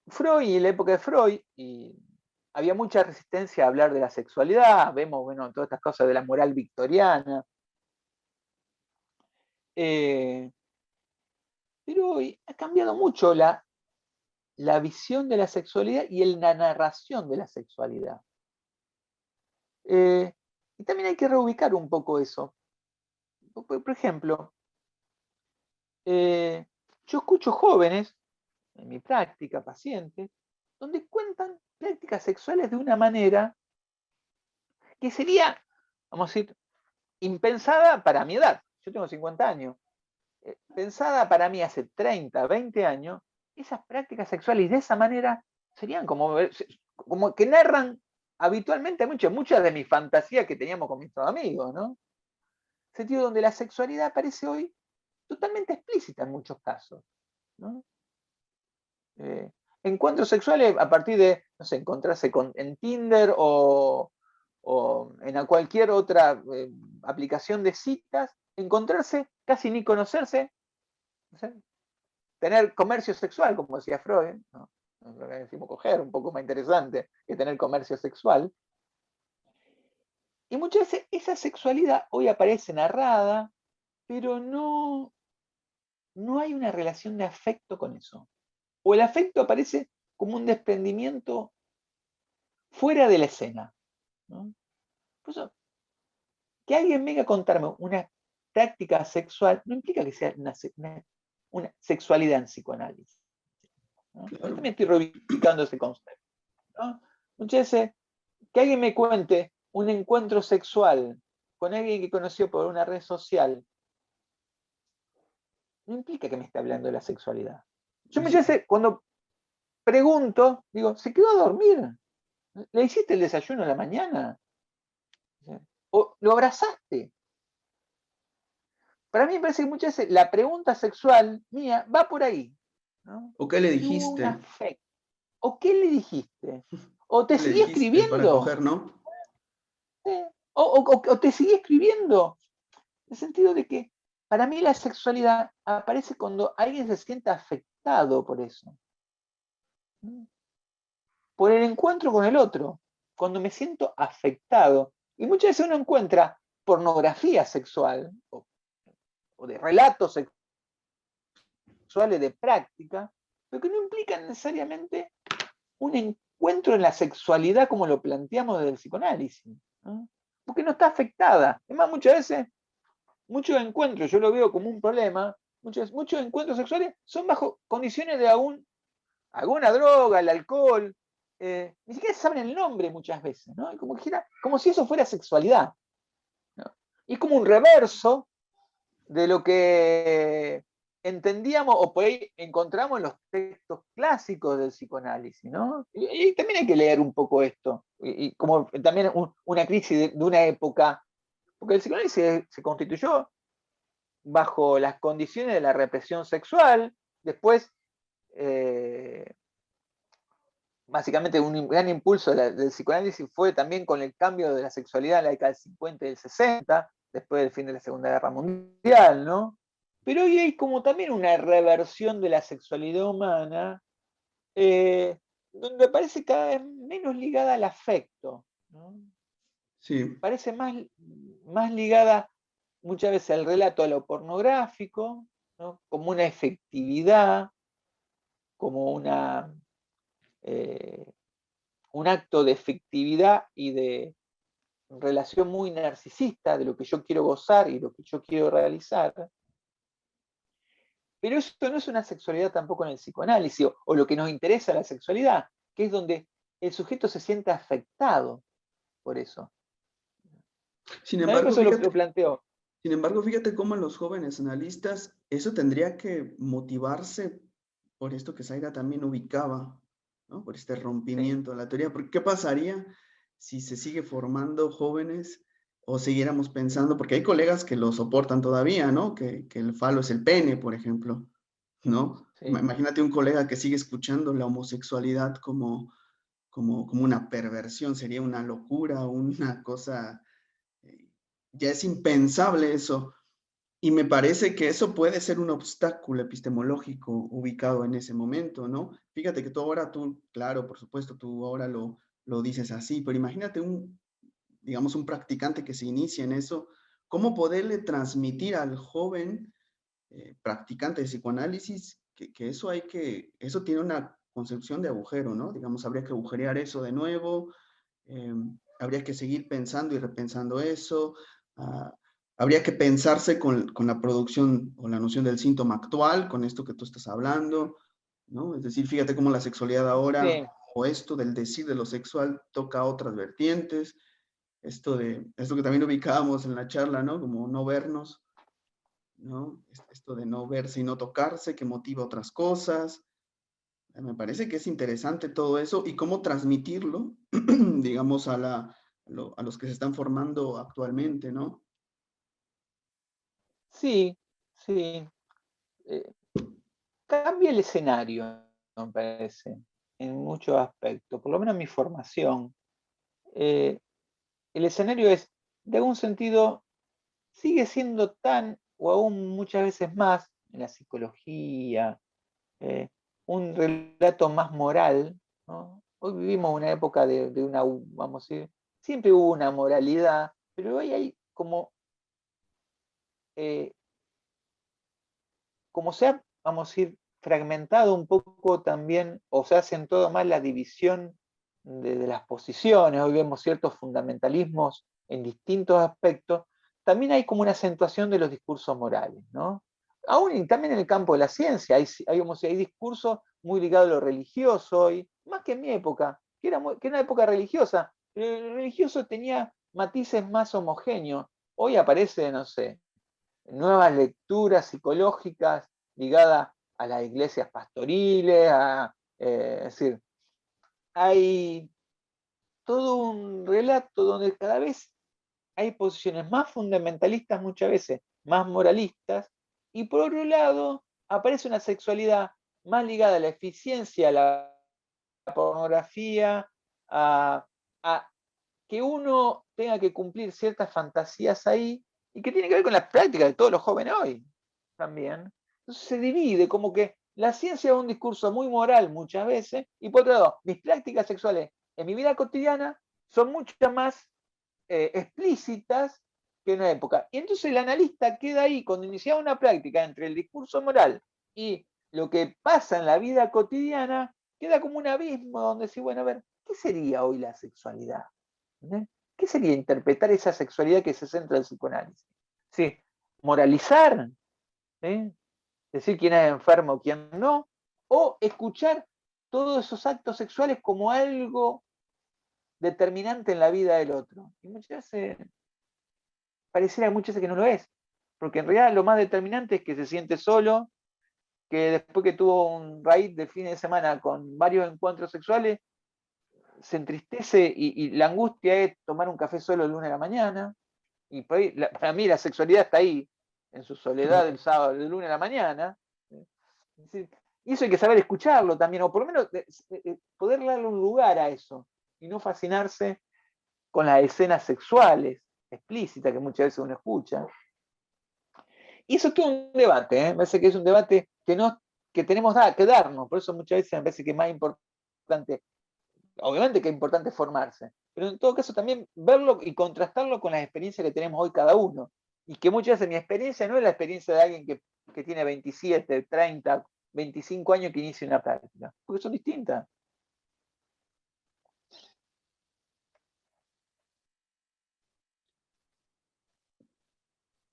Freud, y en la época de Freud, y había mucha resistencia a hablar de la sexualidad, vemos, bueno, todas estas cosas de la moral victoriana. Eh, pero hoy ha cambiado mucho la visión de la sexualidad y la narración de la sexualidad. Y también hay que reubicar un poco eso. Por ejemplo, yo escucho jóvenes, en mi práctica, pacientes, donde cuentan prácticas sexuales de una manera que sería, vamos a decir, impensada para mi edad. Yo tengo 50 años. Pensada para mí hace 30, 20 años, esas prácticas sexuales de esa manera serían como que narran habitualmente muchas de mis fantasías que teníamos con mis amigos, ¿no? Sentido donde la sexualidad aparece hoy totalmente explícita en muchos casos, ¿no? Encuentros sexuales a partir de, no sé, encontrarse en Tinder o en cualquier otra aplicación de citas, encontrarse, casi ni conocerse, no sé, tener comercio sexual, como decía Freud, ¿no? Lo que decimos coger, un poco más interesante que tener comercio sexual. Y muchas veces esa sexualidad hoy aparece narrada, pero no hay una relación de afecto con eso. O el afecto aparece como un desprendimiento fuera de la escena, ¿no? Por eso, que alguien venga a contarme una práctica sexual no implica que sea una sexualidad en psicoanálisis, ¿no? Yo Claro. también estoy reubicando ese concepto, ¿no? Muchas veces, que alguien me cuente un encuentro sexual con alguien que conoció por una red social, no implica que me esté hablando de la sexualidad. Yo Sí. muchas veces, cuando pregunto, digo, ¿se quedó a dormir? ¿Le hiciste el desayuno a la mañana? ¿O lo abrazaste? Para mí me parece que muchas veces la pregunta sexual mía va por ahí, ¿no? ¿O qué le Si hubo un dijiste? afecto. ¿O qué le dijiste? ¿O te ¿Qué le seguí dijiste para escribiendo? coger, no? ¿Eh? ¿O te seguí escribiendo? En el sentido de que para mí la sexualidad aparece cuando alguien se siente afectado por eso, ¿no? Por el encuentro con el otro, cuando me siento afectado. Y muchas veces uno encuentra pornografía sexual o de relatos sexuales de práctica, pero que no implican necesariamente un encuentro en la sexualidad como lo planteamos desde el psicoanálisis, ¿no? Porque no está afectada. Es más, muchas veces, muchos encuentros, yo lo veo como un problema, muchos encuentros sexuales son bajo condiciones de alguna droga, el alcohol, ni siquiera saben el nombre muchas veces, ¿no? Como si eso fuera sexualidad, ¿no? Y es como un reverso de lo que entendíamos o por ahí encontramos en los textos clásicos del psicoanálisis, ¿no? Y también hay que leer un poco esto, y como también una crisis de una época, porque el psicoanálisis se constituyó bajo las condiciones de la represión sexual, después básicamente un gran impulso del psicoanálisis fue también con el cambio de la sexualidad en la década del 50 y del 60, después del fin de la Segunda Guerra Mundial, ¿no? Pero hoy hay como también una reversión de la sexualidad humana, donde parece cada vez menos ligada al afecto, ¿no? Sí. Parece más ligada muchas veces al relato, a lo pornográfico, ¿no? Como una efectividad, como eh, un acto de efectividad y de relación muy narcisista de lo que yo quiero gozar y lo que yo quiero realizar. Pero esto no es una sexualidad tampoco en el psicoanálisis, o lo que nos interesa la sexualidad, que es donde el sujeto se siente afectado por eso. Sin También por embargo, eso fíjate, lo planteo. sin embargo, fíjate cómo en los jóvenes analistas eso tendría que motivarse por esto que Zaira también ubicaba, ¿no? Por este Sí. rompimiento de la teoría. Porque ¿qué pasaría si se sigue formando jóvenes o siguiéramos pensando? Porque hay colegas que lo soportan todavía, ¿no? Que el falo es el pene, por ejemplo, ¿no? Sí. Imagínate un colega que sigue escuchando la homosexualidad como una perversión, sería una locura, una cosa, eh, ya es impensable eso. Y me parece que eso puede ser un obstáculo epistemológico ubicado en ese momento, ¿no? Fíjate que claro, por supuesto, tú ahora lo dices así, pero imagínate digamos, un practicante que se inicia en eso, ¿cómo poderle transmitir al joven practicante de psicoanálisis que eso tiene una concepción de agujero, ¿no? Digamos, habría que agujerear eso de nuevo, habría que seguir pensando y repensando eso, ah, habría que pensarse con la producción o la noción del síntoma actual, con esto que tú estás hablando, ¿no? Es decir, fíjate cómo la sexualidad ahora, Sí. o esto del decir de lo sexual, toca otras vertientes, esto que también ubicábamos en la charla, ¿no? Como no vernos, ¿no? Esto de no verse y no tocarse, que motiva otras cosas. Me parece que es interesante todo eso y cómo transmitirlo, digamos, a los que se están formando actualmente, ¿no? Sí, sí. Eh, Cambia el escenario, me parece, en muchos aspectos, por lo menos en mi formación. Eh, el escenario es, de algún sentido, sigue siendo tan, o aún muchas veces más, en la psicología, eh, un relato más moral, ¿no? Hoy vivimos una época de una, vamos a decir, siempre hubo una moralidad, pero hoy hay como se ha, vamos a decir, fragmentado un poco también, o se ha acentuado más la división de las posiciones, hoy vemos ciertos fundamentalismos en distintos aspectos, también hay como una acentuación de los discursos morales, ¿no? Aún también en el campo de la ciencia, hay discursos muy ligados a lo religioso hoy, más que en mi época, que era una época religiosa, pero el religioso tenía matices más homogéneos. Hoy aparece, no sé, nuevas lecturas psicológicas ligadas a las iglesias pastoriles, es decir, hay todo un relato donde cada vez hay posiciones más fundamentalistas, muchas veces más moralistas, y por otro lado aparece una sexualidad más ligada a la eficiencia, a la pornografía, a que uno tenga que cumplir ciertas fantasías ahí, y que tiene que ver con la práctica de todos los jóvenes hoy también. Entonces se divide como que la ciencia es un discurso muy moral muchas veces, y por otro lado, mis prácticas sexuales en mi vida cotidiana son mucho más explícitas que en una época. Y entonces el analista queda ahí, cuando iniciaba una práctica entre el discurso moral y lo que pasa en la vida cotidiana, queda como un abismo donde sí, bueno, a ver, ¿qué sería hoy la sexualidad? ¿Eh? ¿Qué sería interpretar esa sexualidad que se centra en el psicoanálisis? Sí, moralizar, ¿eh? Decir quién es enfermo, quién no, o escuchar todos esos actos sexuales como algo determinante en la vida del otro. Y muchas veces, pareciera muchas veces que no lo es, porque en realidad lo más determinante es que se siente solo, que después que tuvo un raíz de fin de semana con varios encuentros sexuales, se entristece y la angustia es tomar un café solo el lunes a la mañana, y por ahí, para mí la sexualidad está ahí, en su soledad del sábado, del lunes a la mañana. Y eso hay que saber escucharlo también, o por lo menos poder darle un lugar a eso, y no fascinarse con las escenas sexuales explícitas que muchas veces uno escucha. Y eso es todo un debate, me parece que es un debate que tenemos que darnos, por eso muchas veces me parece que es más importante, obviamente que es importante formarse, pero en todo caso también verlo y contrastarlo con las experiencias que tenemos hoy cada uno. Y que muchas veces mi experiencia no es la experiencia de alguien que tiene 27, 30, 25 años que inicia una práctica, porque son distintas.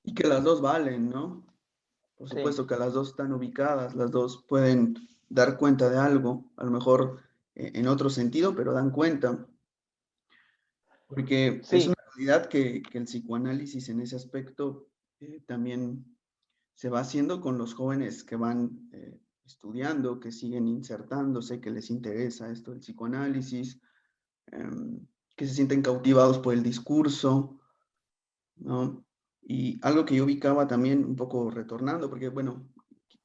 Y que las dos valen, ¿no? Por Sí, supuesto que las dos están ubicadas, las dos pueden dar cuenta de algo, a lo mejor en otro sentido, pero dan cuenta, porque es sí, una realidad que el psicoanálisis en ese aspecto también se va haciendo con los jóvenes que van estudiando, que siguen insertándose, que les interesa esto del psicoanálisis, que se sienten cautivados por el discurso, ¿no? Y algo que yo ubicaba también un poco retornando, porque bueno,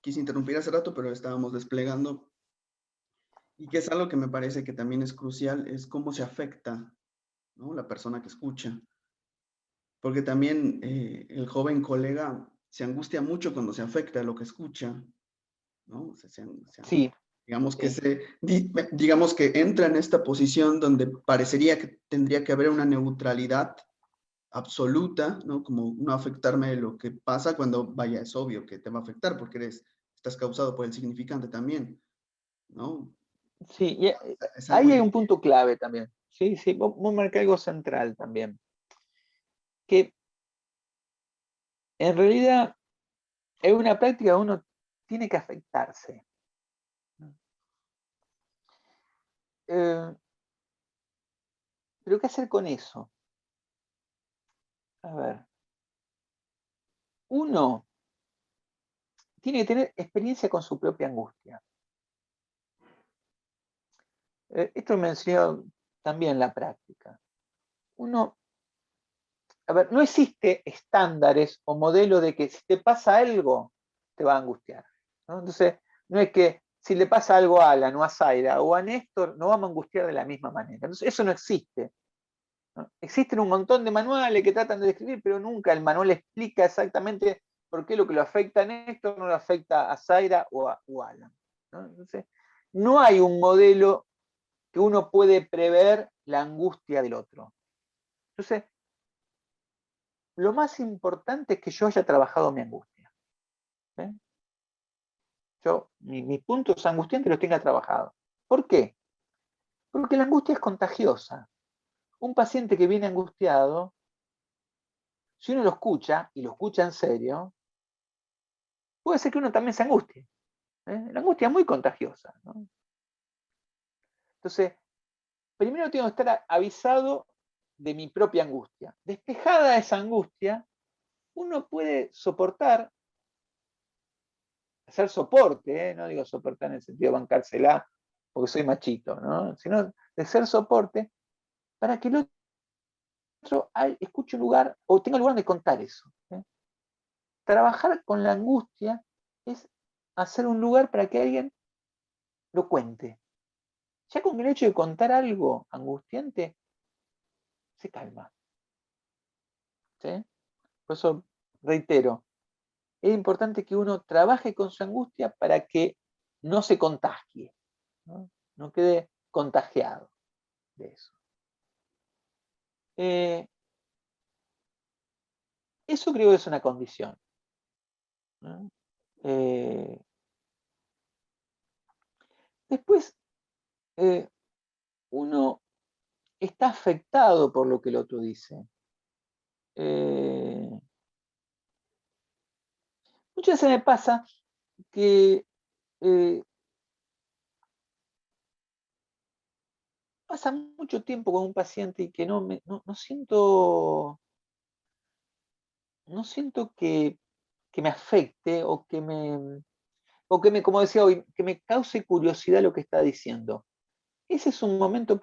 quise interrumpir hace rato, pero estábamos desplegando, y que es algo que me parece que también es crucial, es cómo se afecta, ¿no? La persona que escucha. Porque también el joven colega se angustia mucho cuando se afecta lo que escucha, ¿no? sí, Digamos que, sí, digamos que entra en esta posición donde parecería que tendría que haber una neutralidad absoluta, ¿no? Como no afectarme de lo que pasa cuando, vaya, es obvio que te va a afectar porque estás causado por el significante también, ¿no? sí. Es algo Ahí hay un punto clave también. Sí, sí, vos marcás algo central también. Que en realidad es una práctica donde uno tiene que afectarse. Eh, pero ¿qué hacer con eso? A ver, uno tiene que tener experiencia con su propia angustia. Esto me enseñó también la práctica. Uno, a ver, no existe estándares o modelos de que si te pasa algo, te va a angustiar, ¿no? Entonces, no es que si le pasa algo a Alan o a Zaira o a Néstor, no vamos a angustiar de la misma manera. Entonces, eso no existe, ¿no? Existen un montón de manuales que tratan de describir, pero nunca el manual explica exactamente por qué lo que lo afecta a Néstor no lo afecta a Zaira o a Alan, ¿no? Entonces, no hay un modelo que uno puede prever la angustia del otro. Entonces, lo más importante es que yo haya trabajado mi angustia. Mis puntos angustiantes los tenga trabajado. ¿Por qué? Porque la angustia es contagiosa. Un paciente que viene angustiado, si uno lo escucha, y lo escucha en serio, puede ser que uno también se angustie. La angustia es muy contagiosa, ¿no? Entonces, primero tengo que estar avisado de mi propia angustia. Despejada esa angustia, uno puede soportar, hacer soporte, no digo soportar en el sentido de bancársela porque soy machito, ¿no? Sino de ser soporte para que el otro escuche un lugar o tenga lugar donde contar eso. Trabajar con la angustia es hacer un lugar para que alguien lo cuente. Ya con el hecho de contar algo angustiante, se calma. ¿Sí? Por eso reitero, es importante que uno trabaje con su angustia para que no se contagie, no quede contagiado de eso. Eso creo que es una condición, ¿no? Después, uno está afectado por lo que el otro dice. Muchas veces me pasa que pasa mucho tiempo con un paciente y que no siento que me afecte o que me, como decía hoy, que me cause curiosidad lo que está diciendo. Ese es un momento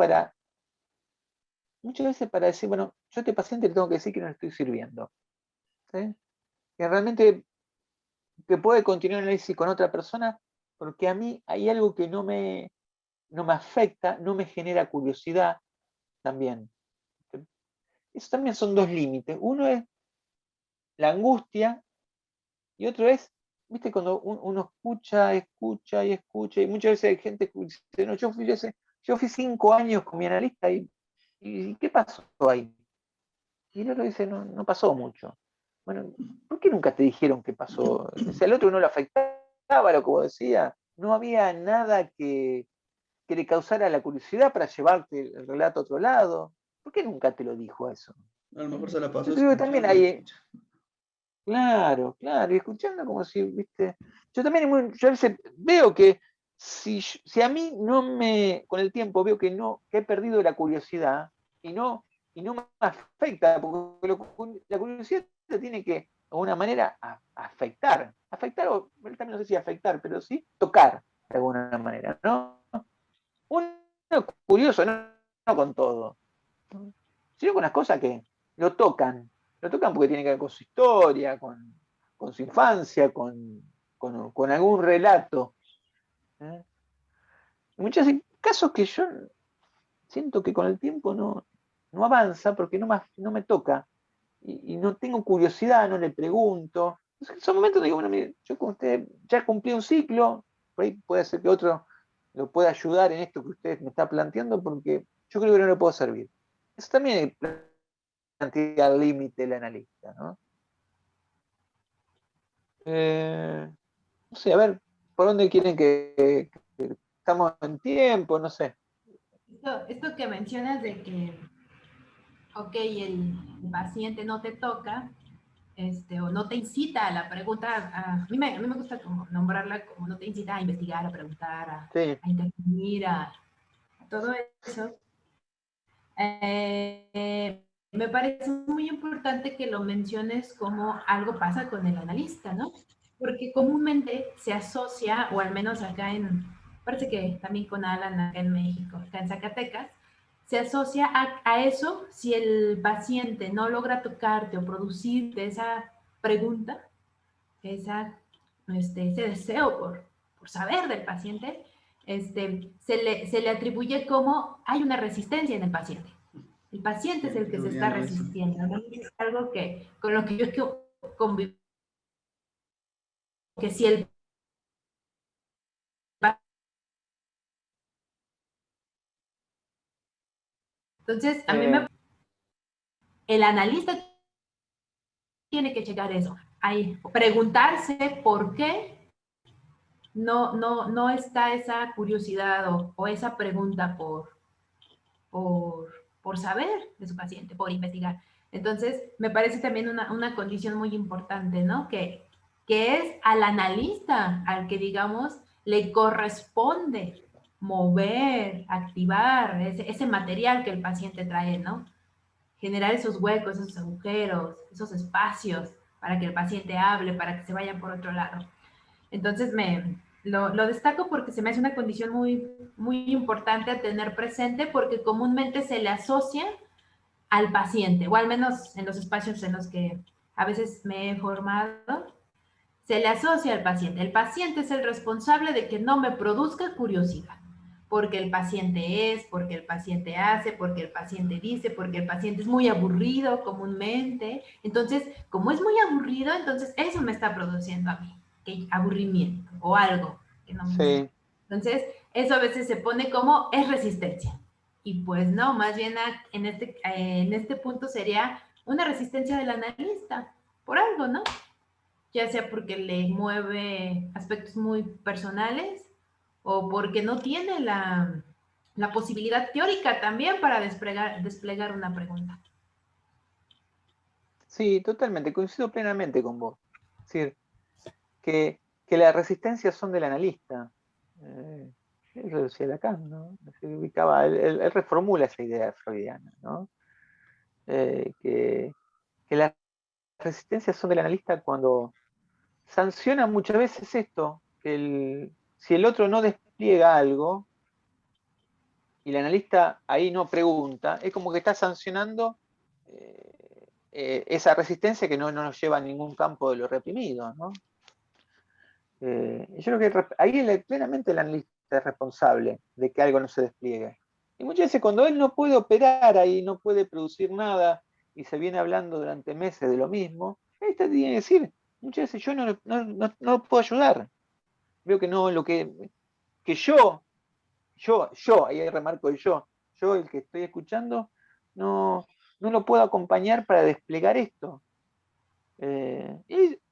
muchas veces para decir, bueno, yo a este paciente le tengo que decir que no le estoy sirviendo. ¿Sí? Que realmente que puede continuar el análisis con otra persona porque a mí hay algo que no me afecta, no me genera curiosidad también. Eso también son dos límites. Uno es la angustia y otro es, viste, cuando uno escucha y escucha, y muchas veces hay gente que dice, no, yo fui 5 años con mi analista y ¿qué pasó ahí? Y el otro dice, no pasó mucho. Bueno, ¿por qué nunca te dijeron qué pasó? O sea, el otro no le afectaba lo que vos decías, no había nada que le causara la curiosidad para llevarte el relato a otro lado. ¿Por qué nunca te lo dijo eso? A lo mejor se la pasó Yo creo que también escuchando. hay, claro, y escuchando como si, viste, yo también yo a veces veo que si a mí con el tiempo veo que he perdido la curiosidad y no me afecta, porque la curiosidad te tiene que, de alguna manera, afectar, o también no sé si afectar, pero sí tocar de alguna manera, ¿no? Uno es curioso, no con todo, sino con las cosas que lo tocan. Lo tocan porque tiene que ver con su historia, con su infancia, con algún relato. Hay muchos casos que yo siento que con el tiempo no avanza porque no me toca. Y no tengo curiosidad, no le pregunto. En esos momentos digo, bueno, mire, yo con usted ya cumplí un ciclo, por ahí puede ser que otro lo pueda ayudar en esto que usted me está planteando, porque yo creo que no le puedo servir. Eso también plantea al límite el analista, ¿no? No sé, a ver, ¿por dónde quieren que estamos en tiempo? No sé. Esto que mencionas de que, ok, el paciente no te toca, o no te incita a la pregunta, a mí me gusta como nombrarla como no te incita a investigar, a preguntar, Sí. a intervenir, a todo eso. Me parece muy importante que lo menciones como algo pasa con el analista, ¿no? Porque comúnmente se asocia, o al menos acá parece que también con Alan acá en México, acá en Zacatecas, se asocia a eso si el paciente no logra tocarte o producirte esa pregunta, ese deseo por saber del paciente, se le atribuye como hay una resistencia en el paciente. El paciente es el que se está resistiendo, ¿no? Es algo con lo que yo convivo, que si el entonces, a mí el analista tiene que llegar eso. Hay preguntarse por qué no está esa curiosidad o esa pregunta por saber de su paciente, por investigar. Entonces, me parece también una condición muy importante, ¿no? Que es al analista, al que, digamos, le corresponde mover, activar ese material que el paciente trae, ¿no? Generar esos huecos, esos agujeros, esos espacios para que el paciente hable, para que se vaya por otro lado. Entonces, lo destaco porque se me hace una condición muy importante a tener presente porque comúnmente se le asocia al paciente, o al menos en los espacios en los que a veces me he formado, se le asocia al paciente. El paciente es el responsable de que no me produzca curiosidad, porque el paciente es, porque el paciente hace, porque el paciente dice, porque el paciente es muy aburrido comúnmente. Entonces, como es muy aburrido, entonces eso me está produciendo a mí, que aburrimiento o algo que no me gusta. Sí. Entonces, eso a veces se pone como es resistencia. Y pues no, más bien en este punto sería una resistencia del analista, por algo, ¿no? Ya sea porque le mueve aspectos muy personales o porque no tiene la posibilidad teórica también para desplegar una pregunta. Sí, totalmente, coincido plenamente con vos. Es decir, que las resistencias son del analista. Eso decía Lacan, ¿no? Se ubicaba, él reformula esa idea freudiana, ¿no? Que las resistencias son del analista cuando sanciona muchas veces esto, que si el otro no despliega algo y el analista ahí no pregunta, es como que está sancionando esa resistencia que no nos lleva a ningún campo de lo reprimido, ¿no? Yo creo que ahí plenamente el analista es responsable de que algo no se despliegue. Y muchas veces cuando él no puede operar ahí, no puede producir nada, y se viene hablando durante meses de lo mismo, él tiene que decir, muchas veces yo no puedo ayudar. Veo que no, que yo, ahí remarco el yo el que estoy escuchando, no lo puedo acompañar para desplegar esto.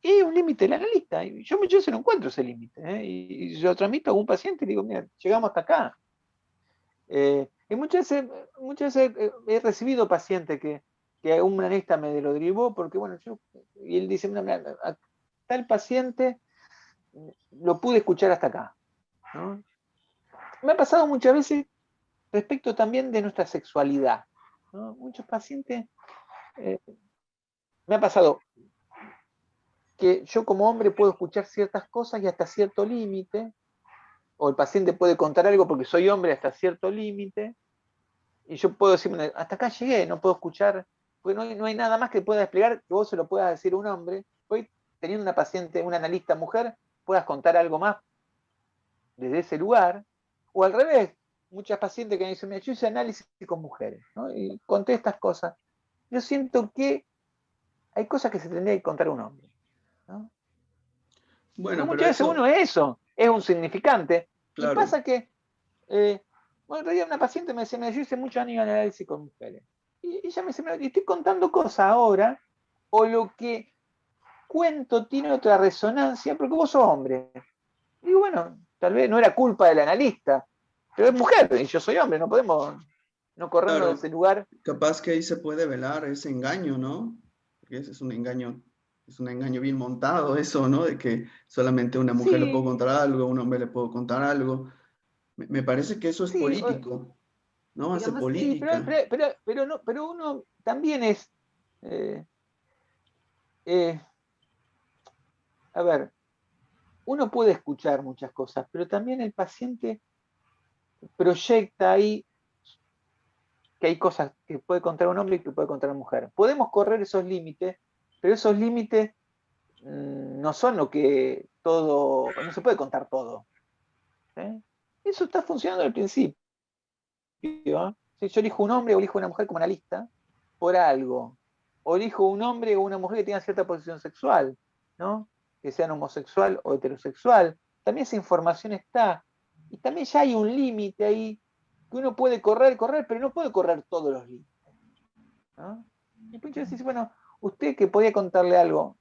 Y un límite del analista. Yo muchas veces no encuentro ese límite. Y yo transmito a un paciente y digo, mira, llegamos hasta acá. Y muchas veces he recibido pacientes que un analista me lo derivó porque, bueno, y él dice, mira, a tal paciente lo pude escuchar hasta acá, ¿no? Me ha pasado muchas veces respecto también de nuestra sexualidad, ¿no? Muchos pacientes, me ha pasado que yo como hombre puedo escuchar ciertas cosas y hasta cierto límite, o el paciente puede contar algo porque soy hombre hasta cierto límite, y yo puedo decir, hasta acá llegué, no puedo escuchar, porque no hay nada más que pueda desplegar que vos se lo puedas decir a un hombre. Hoy, teniendo una paciente, una analista mujer, puedas contar algo más desde ese lugar, o al revés, muchas pacientes que me dicen, yo hice análisis con mujeres, ¿no? Y conté estas cosas. Yo siento que hay cosas que se tendría que contar a un hombre, ¿no? Porque Bueno, pero muchas veces eso, uno es eso, es un significante, y claro. pasa que, bueno, otro día una paciente me decía, yo hice muchos años de análisis con mujeres, y ella me dice, estoy contando cosas ahora, o lo que cuento tiene otra resonancia, porque vos sos hombre. Y digo, bueno, tal vez no era culpa del analista, pero es mujer, y yo soy hombre, no podemos no corrernos de Claro, ese lugar. capaz que ahí se puede velar ese engaño, ¿no? Porque ese es un engaño bien montado eso, ¿no? De que solamente a una mujer le puedo Sí, contar algo, a un hombre le puedo contar algo. Me parece que eso es sí, político, ¿no? Hace Digamos, sí, política. pero uno también es, eh, eh, a ver, uno puede escuchar muchas cosas, pero también el paciente proyecta ahí que hay cosas que puede contar un hombre y que puede contar una mujer. Podemos correr esos límites, pero esos límites no son lo que todo, no se puede contar todo. ¿Eh? Eso está funcionando al principio. Si yo elijo un hombre o elijo una mujer como analista, por algo. O elijo un hombre o una mujer que tenga cierta posición sexual, ¿no? Que sean homosexual o heterosexual. También esa información está. Y también ya hay un límite ahí que uno puede correr, pero no puede correr todos los límites, ¿no? Y muchas veces, bueno, usted que podía contarle algo.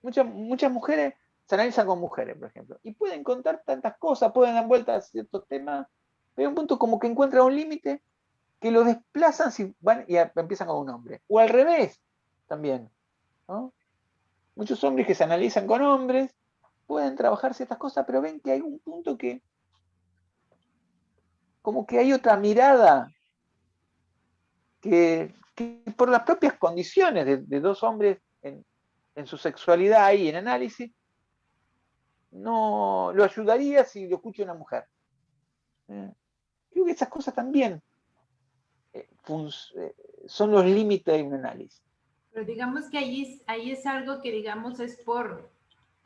Muchas mujeres se analizan con mujeres, por ejemplo, y pueden contar tantas cosas, pueden dar vueltas a ciertos temas, pero hay un punto como que encuentran un límite que lo desplazan si van y empiezan con un hombre. O al revés, también, ¿no? Muchos hombres que se analizan con hombres pueden trabajar ciertas cosas, pero ven que hay un punto que como que hay otra mirada que por las propias condiciones de dos hombres en su sexualidad ahí, en análisis, no lo ayudaría si lo escucha una mujer. Creo que esas cosas también son los límites de un análisis. Pero digamos que ahí es algo que, digamos, es por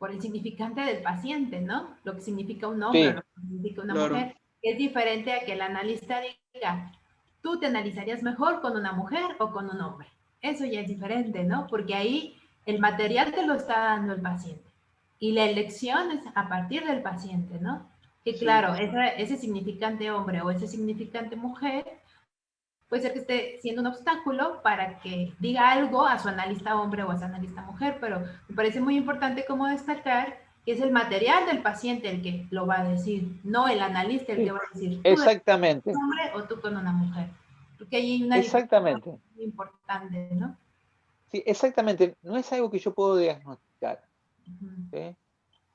el significante del paciente, ¿no? Lo que significa un hombre, Sí, lo que significa una claro. mujer. Es diferente a que el analista diga, tú te analizarías mejor con una mujer o con un hombre. Eso ya es diferente, ¿no? Porque ahí el material te lo está dando el paciente. Y la elección es a partir del paciente, ¿no? Que Sí, claro, ese significante hombre o ese significante mujer puede ser que esté siendo un obstáculo para que diga algo a su analista hombre o a su analista mujer, pero me parece muy importante como destacar que es el material del paciente el que lo va a decir, no el analista el que va a decir, tú eres exactamente, un hombre o tú con una mujer. Porque ahí hay una diferencia exactamente. muy importante, ¿no? Sí, exactamente. No es algo que yo puedo diagnosticar, Uh-huh. ¿sí?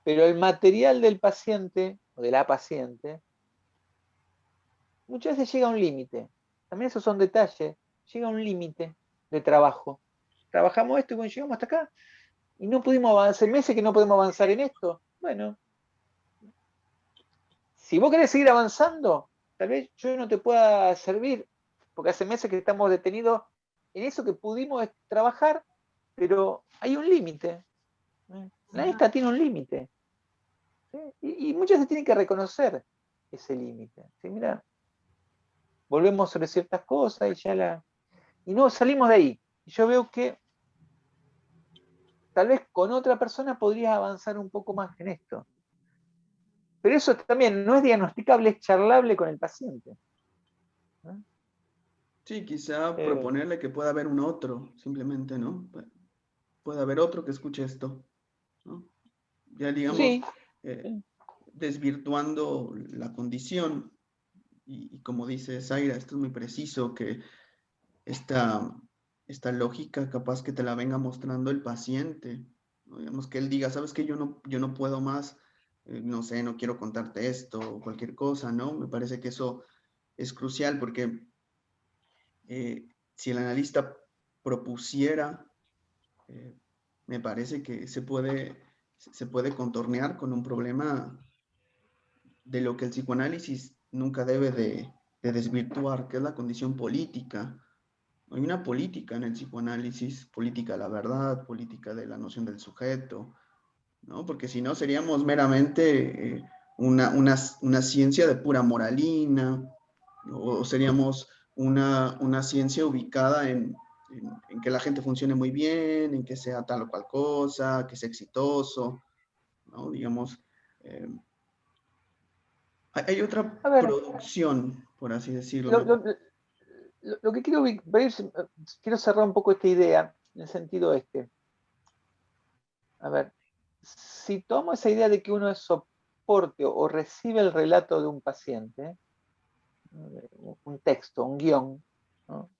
Pero el material del paciente o de la paciente muchas veces llega a un límite. También esos son detalles. Llega a un límite de trabajo. Trabajamos esto y bueno, llegamos hasta acá y no pudimos avanzar. Meses que no podemos avanzar en esto. Bueno, si vos querés seguir avanzando, tal vez yo no te pueda servir, porque hace meses que estamos detenidos en eso que pudimos trabajar, pero hay un límite. La esta tiene un límite. ¿Sí? Y muchas veces tienen que reconocer ese límite. ¿Sí? Mira, volvemos sobre ciertas cosas y y no salimos de ahí. Y yo veo que tal vez con otra persona podrías avanzar un poco más en esto. Pero eso también no es diagnosticable, es charlable con el paciente. ¿No? sí, quizá Eh, proponerle que pueda haber un otro, simplemente, ¿no? Puede haber otro que escuche esto, ¿no? Ya digamos, sí, eh, desvirtuando la condición. Y como dice Zaira, esto es muy preciso, que esta, esta lógica capaz que te la venga mostrando el paciente, ¿no? Digamos que él diga, sabes que yo no puedo más, no sé, no quiero contarte esto o cualquier cosa, ¿no? Me parece que eso es crucial porque si el analista propusiera, eh, me parece que se puede contornear con un problema de lo que el psicoanálisis nunca debe de desvirtuar, que es la condición política. Hay una política en el psicoanálisis, política de la verdad, política de la noción del sujeto, ¿no? Porque si no seríamos meramente una ciencia de pura moralina, o seríamos una ciencia ubicada en que la gente funcione muy bien, en que sea tal o cual cosa, que sea exitoso, ¿no? Digamos, eh, hay otra a ver, producción, por así decirlo. lo, lo- lo que quiero ver, quiero cerrar un poco esta idea en el sentido este. A ver, si tomo esa idea de que uno es soporte o recibe el relato de un paciente, ¿no? Un texto, un guión, ¿no?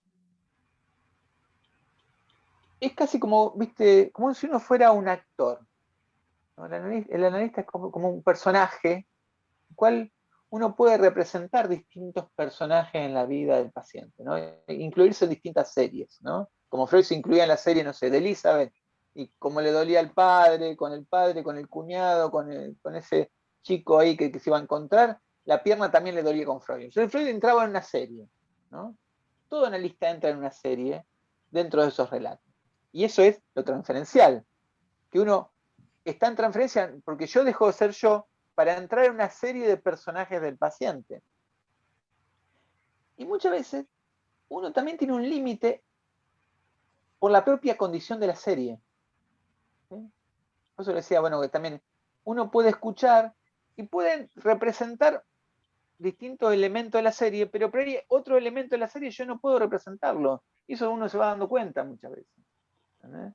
Es casi como, viste, como si uno fuera un actor, ¿no? El analista es como un personaje, el cual uno puede representar distintos personajes en la vida del paciente, ¿no? Incluirse en distintas series, ¿no? Como Freud se incluía en la serie, no sé, de Elizabeth, y cómo le dolía al padre, con el cuñado, con ese chico ahí que se iba a encontrar, la pierna también le dolía con Freud. Entonces Freud entraba en una serie, ¿no? Todo analista entra en una serie dentro de esos relatos. Y eso es lo transferencial, que uno está en transferencia porque yo dejo de ser yo para entrar en una serie de personajes del paciente. Y muchas veces uno también tiene un límite por la propia condición de la serie. ¿Sí? Por eso le decía, bueno, que también uno puede escuchar y pueden representar distintos elementos de la serie, pero hay otro elemento de la serie yo no puedo representarlo. Y eso uno se va dando cuenta muchas veces. ¿entendés?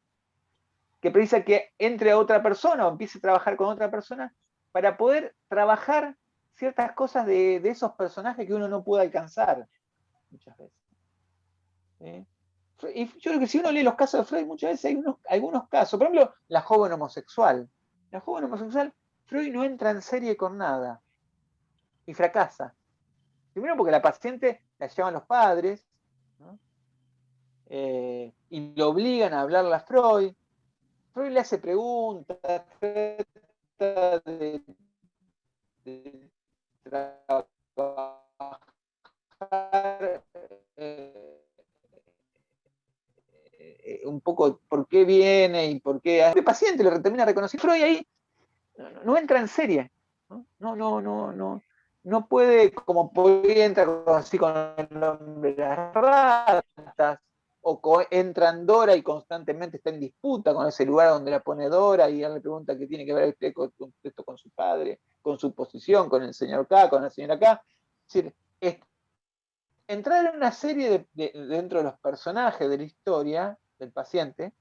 Que precisa que entre a otra persona o empiece a trabajar con otra persona para poder trabajar ciertas cosas de esos personajes que uno no puede alcanzar muchas veces. ¿Sí? Y yo creo que si uno lee los casos de Freud, muchas veces hay algunos casos, por ejemplo, la joven homosexual. La joven homosexual, Freud no entra en serie con nada y fracasa. Primero porque la paciente la llevan los padres, ¿no? Y lo obligan a hablarle a Freud. Freud le hace preguntas, trata de trabajar un poco por qué viene y por qué. El paciente lo termina reconociendo. Freud ahí no entra en serie. No puede, como podría entrar así con el nombre de las ratas, o entran Dora y constantemente está en disputa con ese lugar donde la pone Dora y él le pregunta qué tiene que ver esto con su padre, con su posición, con el señor K, con la señora K. Es decir, entrar en una serie dentro de los personajes de la historia del paciente,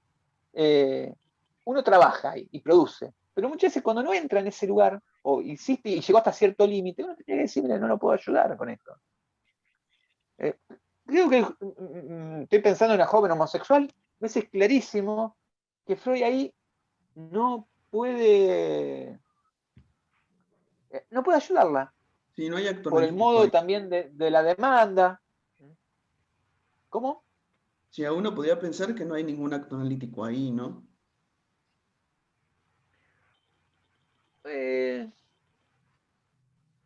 uno trabaja ahí y produce. Pero muchas veces cuando no entra en ese lugar, o insiste y llegó hasta cierto límite, uno tiene que decir, mira, no lo puedo ayudar con esto. Creo que estoy pensando en una joven homosexual, a veces es clarísimo que Freud ahí no puede ayudarla. Sí, no hay acto Por el analítico modo ahí. también de la demanda. ¿Cómo? Sí, a uno podría pensar que no hay ningún acto analítico ahí, ¿no?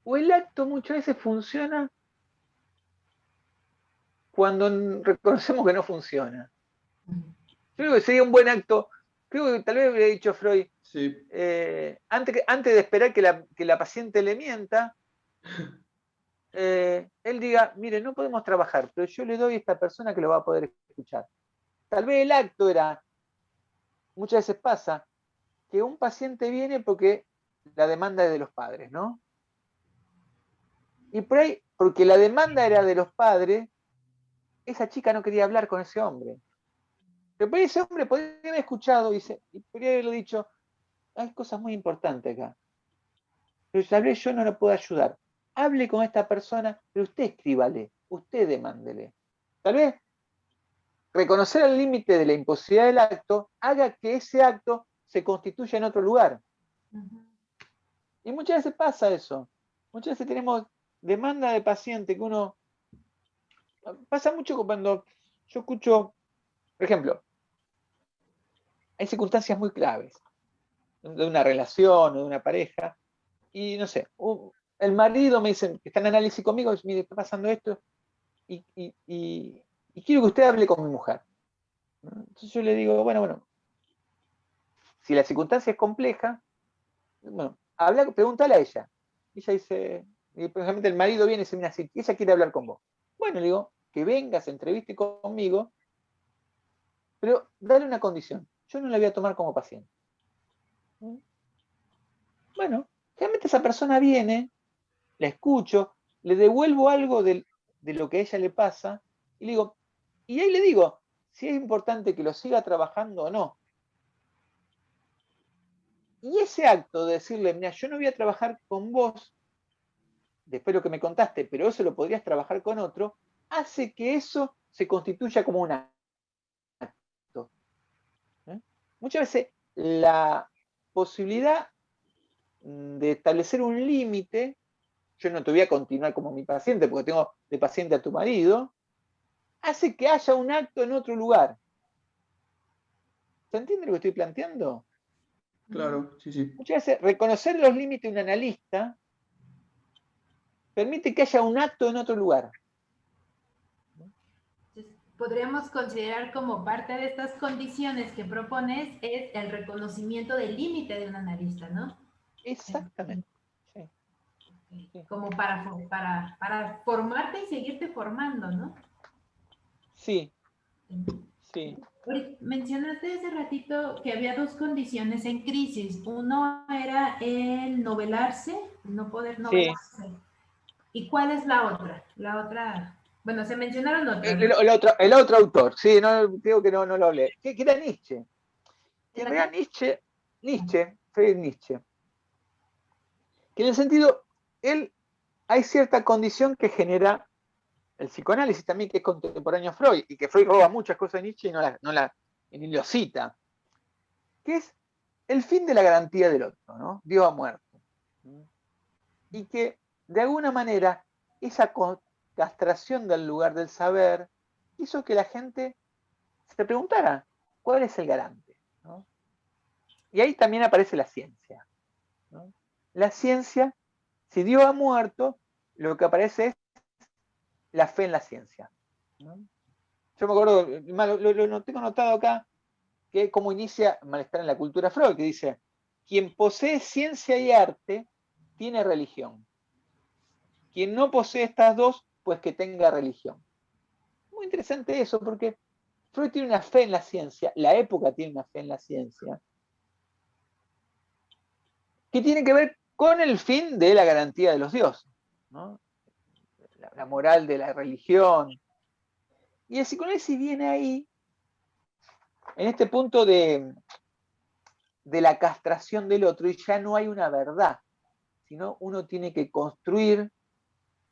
O el acto muchas veces funciona cuando reconocemos que no funciona. Yo creo que sería un buen acto. Creo que tal vez hubiera dicho Freud, Sí, antes de esperar que la paciente le mienta, él diga, mire, no podemos trabajar, pero yo le doy a esta persona que lo va a poder escuchar. Tal vez el acto era, muchas veces pasa, que un paciente viene porque la demanda es de los padres, ¿no? Y por ahí, porque la demanda era de los padres, esa chica no quería hablar con ese hombre. Pero por ahí ese hombre podría haber escuchado y podría haberle dicho, hay cosas muy importantes acá. Pero tal vez yo no lo puedo ayudar. Hable con esta persona, pero usted escríbale, usted demándele. Tal vez reconocer el límite de la imposibilidad del acto haga que ese acto se constituya en otro lugar. Y muchas veces pasa eso. Muchas veces tenemos demanda de paciente que uno... Pasa mucho cuando yo escucho, por ejemplo, hay circunstancias muy claves de una relación o de una pareja, y no sé, el marido me dice que está en análisis conmigo, y dice, mire, está pasando esto, y quiero que usted hable con mi mujer. Entonces yo le digo, bueno, si la circunstancia es compleja, bueno, pregúntale a ella. Y ella dice, y precisamente el marido viene y dice, mira, si ella quiere hablar con vos. Bueno, le digo, que venga, se entreviste conmigo, pero dale una condición, yo no la voy a tomar como paciente. Bueno, realmente esa persona viene, la escucho, le devuelvo algo de lo que a ella le pasa, y le digo, y ahí le digo, si es importante que lo siga trabajando o no. Y ese acto de decirle, mira, yo no voy a trabajar con vos, después de lo que me contaste, pero eso lo podrías trabajar con otro, hace que eso se constituya como un acto. ¿Eh? Muchas veces la posibilidad de establecer un límite, yo no te voy a continuar como mi paciente porque tengo de paciente a tu marido, hace que haya un acto en otro lugar. ¿Se entiende lo que estoy planteando? claro, sí, sí. Muchas veces reconocer los límites de un analista permite que haya un acto en otro lugar. Podríamos considerar como parte de estas condiciones que propones es el reconocimiento del límite de un analista, ¿no? Exactamente. Sí, sí. Como para formarte y seguirte formando, ¿no? Sí, sí. Mencionaste hace ratito que había dos condiciones en crisis. Uno era el novelarse, no poder Sí. novelarse. ¿Y cuál es la otra? La otra. Bueno, se mencionaron otros, El otro autor, sí, no, digo que no lo hablé, que era Nietzsche. Que en realidad Friedrich Nietzsche, que en el sentido, hay cierta condición que genera el psicoanálisis también, que es contemporáneo a Freud, y que Freud roba muchas cosas de Nietzsche y ni lo cita, que es el fin de la garantía del otro, ¿no? Dios ha muerto. Y que, de alguna manera, esa castración del lugar del saber hizo que la gente se preguntara, ¿cuál es el garante? ¿No? Y ahí también aparece la ciencia, ¿no? La ciencia, si Dios ha muerto, lo que aparece es la fe en la ciencia, ¿no? Yo me acuerdo, lo tengo anotado acá, que cómo inicia Malestar en la cultura Freud, que dice, quien posee ciencia y arte tiene religión. Quien no posee estas dos, pues que tenga religión. Muy interesante eso, porque Freud tiene una fe en la ciencia, la época tiene una fe en la ciencia, que tiene que ver con el fin de la garantía de los dioses, ¿no? La moral de la religión. Y el psicoanálisis viene ahí, en este punto de la castración del otro, y ya no hay una verdad, sino uno tiene que construir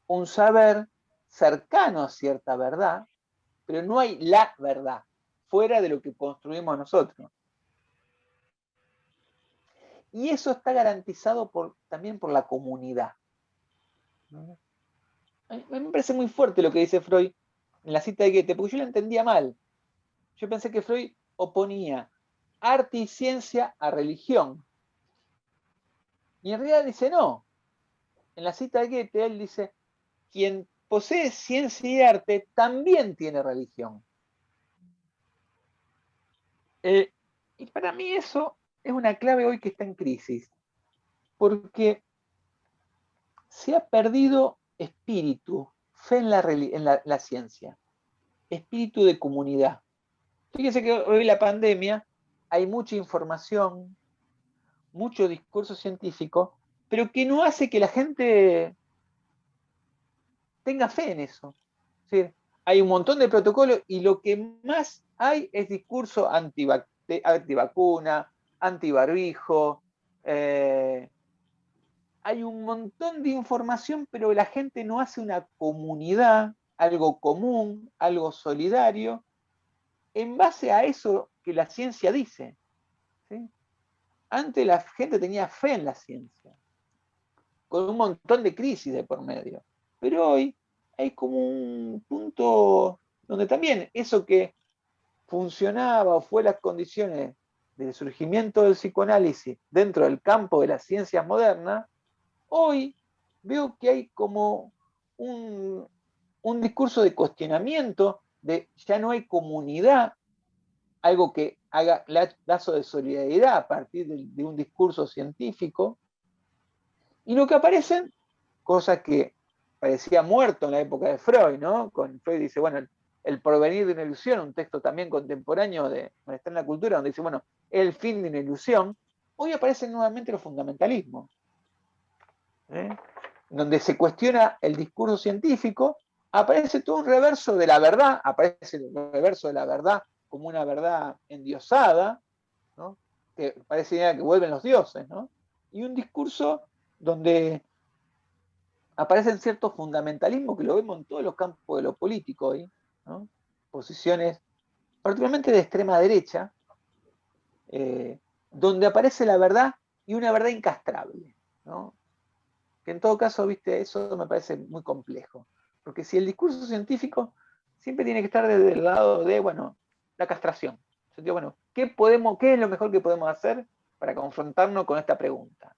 un saber cercano a cierta verdad, pero no hay la verdad, fuera de lo que construimos nosotros. Y eso está garantizado también por la comunidad. A mí me parece muy fuerte lo que dice Freud en la cita de Goethe, porque yo lo entendía mal. Yo pensé que Freud oponía arte y ciencia a religión. Y en realidad dice no. En la cita de Goethe él dice, quien posee ciencia y arte también tiene religión. Y para mí eso es una clave hoy que está en crisis, porque se ha perdido espíritu, fe en la ciencia, espíritu de comunidad. Fíjense que hoy la pandemia hay mucha información, mucho discurso científico, pero que no hace que la gente tenga fe en eso. Es decir, hay un montón de protocolos y lo que más hay es discurso antivacuna, antibarbijo. Hay un montón de información, pero la gente no hace una comunidad, algo común, algo solidario, en base a eso que la ciencia dice, ¿sí? Antes la gente tenía fe en la ciencia, con un montón de crisis de por medio. Pero hoy hay como un punto donde también eso que funcionaba o fue las condiciones del surgimiento del psicoanálisis dentro del campo de las ciencias modernas, hoy veo que hay como un discurso de cuestionamiento, de ya no hay comunidad, algo que haga lazo de solidaridad a partir de un discurso científico, y lo que aparecen, cosas que parecía muerto en la época de Freud, ¿no? Con Freud dice, bueno, el porvenir de una ilusión, un texto también contemporáneo de Malestar en la cultura, donde dice, bueno, el fin de una ilusión, hoy aparecen nuevamente los fundamentalismos, donde se cuestiona el discurso científico, aparece todo un reverso de la verdad, aparece el reverso de la verdad como una verdad endiosada, ¿no? Que parece que vuelven los dioses, ¿no? Y un discurso donde aparecen ciertos fundamentalismos que lo vemos en todos los campos de lo político hoy, ¿no? Posiciones particularmente de extrema derecha, donde aparece la verdad y una verdad incastrable, ¿no? Que en todo caso, viste, eso me parece muy complejo, porque si el discurso científico siempre tiene que estar desde el lado de, bueno, la castración. Sentido, bueno, ¿qué es lo mejor que podemos hacer para confrontarnos con esta pregunta?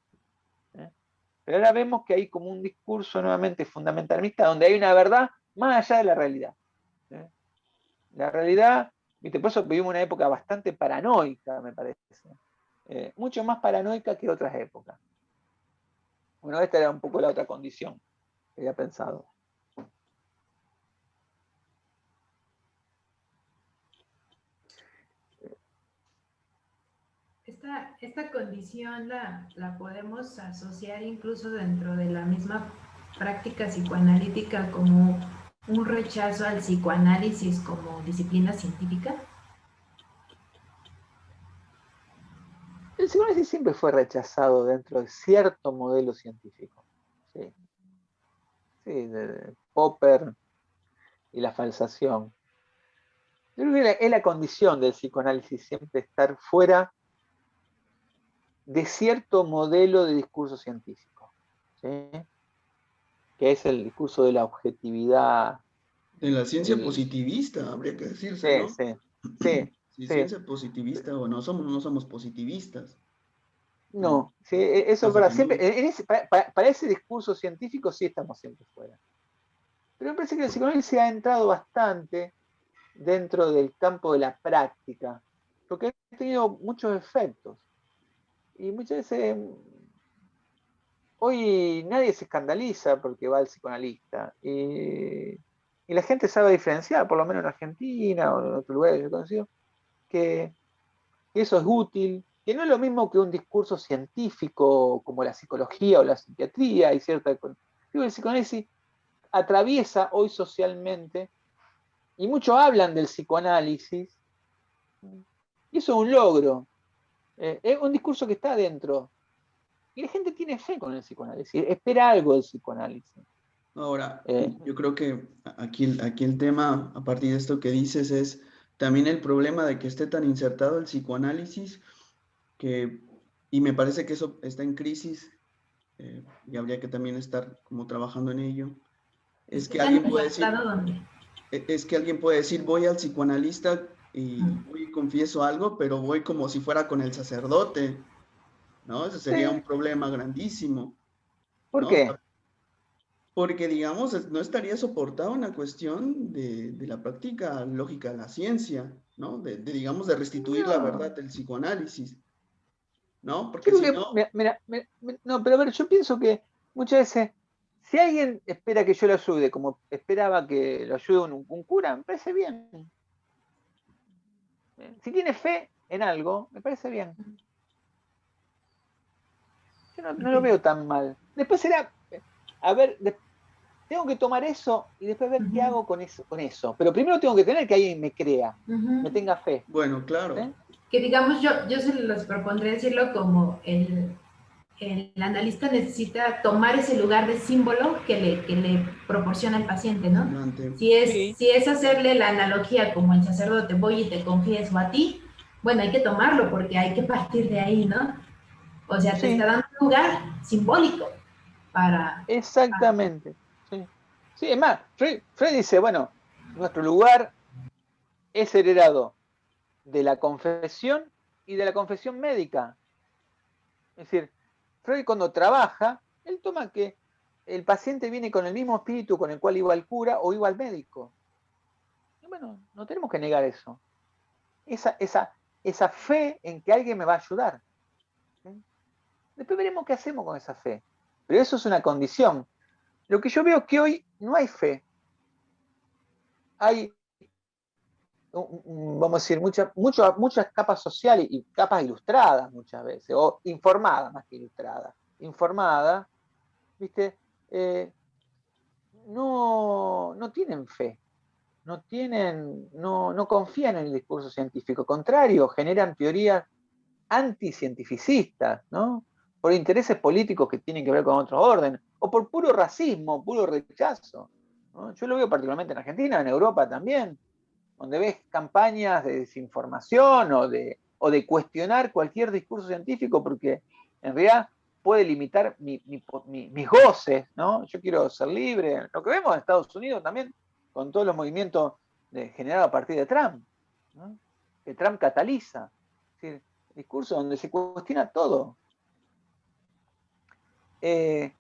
Pero ahora vemos que hay como un discurso nuevamente fundamentalista donde hay una verdad más allá de la realidad. La realidad, ¿viste? Por eso vivimos una época bastante paranoica, me parece. Mucho más paranoica que otras épocas. Bueno, esta era un poco la otra condición que había pensado. Esta condición la podemos asociar incluso dentro de la misma práctica psicoanalítica como un rechazo al psicoanálisis como disciplina científica? El psicoanálisis siempre fue rechazado dentro de cierto modelo científico. Sí, sí, de Popper y la falsación. Yo creo que es la condición del psicoanálisis siempre estar fuera de cierto modelo de discurso científico, ¿sí? Que es el discurso de la objetividad. De la ciencia El, positivista, habría que decirse, sí, ¿no? sí, sí, Si sí. ciencia positivista o no somos positivistas. ¿No? No, sí, eso es verdad. Siempre, Positivista. para ese discurso científico sí estamos siempre fuera. Pero me parece que el psicoanálisis ha entrado bastante dentro del campo de la práctica, porque ha tenido muchos efectos. Y muchas veces, hoy nadie se escandaliza porque va al psicoanalista. Y la gente sabe diferenciar, por lo menos en Argentina o en otros lugares que yo he conocido, que eso es útil, que no es lo mismo que un discurso científico como la psicología o la psiquiatría. Y cierta, digo, el psicoanálisis atraviesa hoy socialmente, y muchos hablan del psicoanálisis, y eso es un logro. Es un discurso que está adentro. Y la gente tiene fe con el psicoanálisis, espera algo del psicoanálisis. Ahora, yo creo que aquí el tema, a partir de esto que dices, es también el problema de que esté tan insertado el psicoanálisis, que, y me parece que eso está en crisis, y habría que también estar como trabajando en ello. Es ¿Está que tan alguien puede decir, insertado dónde? es que alguien puede decir, voy al psicoanalista y Mm. voy y confieso algo, pero voy como si fuera con el sacerdote, ¿no? Ese sería un Sí. problema grandísimo, ¿Por ¿no? O qué? sea, porque, digamos, no estaría soportada una cuestión de la práctica lógica de la ciencia, ¿no? Digamos, de restituir la No. verdad del psicoanálisis, ¿no? Yo Porque creo si que, no, no, pero a ver, yo pienso que muchas veces, si alguien espera que yo lo ayude, como esperaba que lo ayude un cura, me parece bien. Si tiene fe en algo, me parece bien. Yo no lo veo tan mal. Después será, a ver, tengo que tomar eso y después ver qué Ujú, hago con eso. Pero primero tengo que tener que alguien me crea, me ujú. tenga fe. bueno, claro, ¿Sí? Que digamos, yo se los propondré decirlo como el analista necesita tomar ese lugar de símbolo que le proporciona el paciente, ¿no? Dante. Sí, Si es hacerle la analogía como el sacerdote, voy y te confieso a ti, bueno, hay que tomarlo porque hay que partir de ahí, ¿no? O sea, te está sí, dando un lugar simbólico para exactamente. Sí, sí, es más, Freud dice, bueno, nuestro lugar es heredado de la confesión y de la confesión médica. Es decir, Freud cuando trabaja, él toma que el paciente viene con el mismo espíritu con el cual iba al cura o iba al médico. Y bueno, no tenemos que negar eso. Esa fe en que alguien me va a ayudar. ¿Sí? Después veremos qué hacemos con esa fe. Pero eso es una condición. Lo que yo veo es que hoy no hay fe. Hay, vamos a decir, muchas capas sociales y capas ilustradas muchas veces, o informadas más que ilustradas. Informadas, ¿viste? Eh, no tienen fe, no confían en el discurso científico. Al contrario, generan teorías anticientificistas, ¿no? Por intereses políticos que tienen que ver con otro orden, o por puro racismo, puro rechazo, ¿no? Yo lo veo particularmente en Argentina, en Europa también, donde ves campañas de desinformación o de cuestionar cualquier discurso científico porque en realidad puede limitar mis goces, ¿no? Yo quiero ser libre. Lo que vemos en Estados Unidos también, con todos los movimientos generados a partir de Trump, ¿no? Que Trump cataliza. Es decir, discurso donde se cuestiona todo. Eh,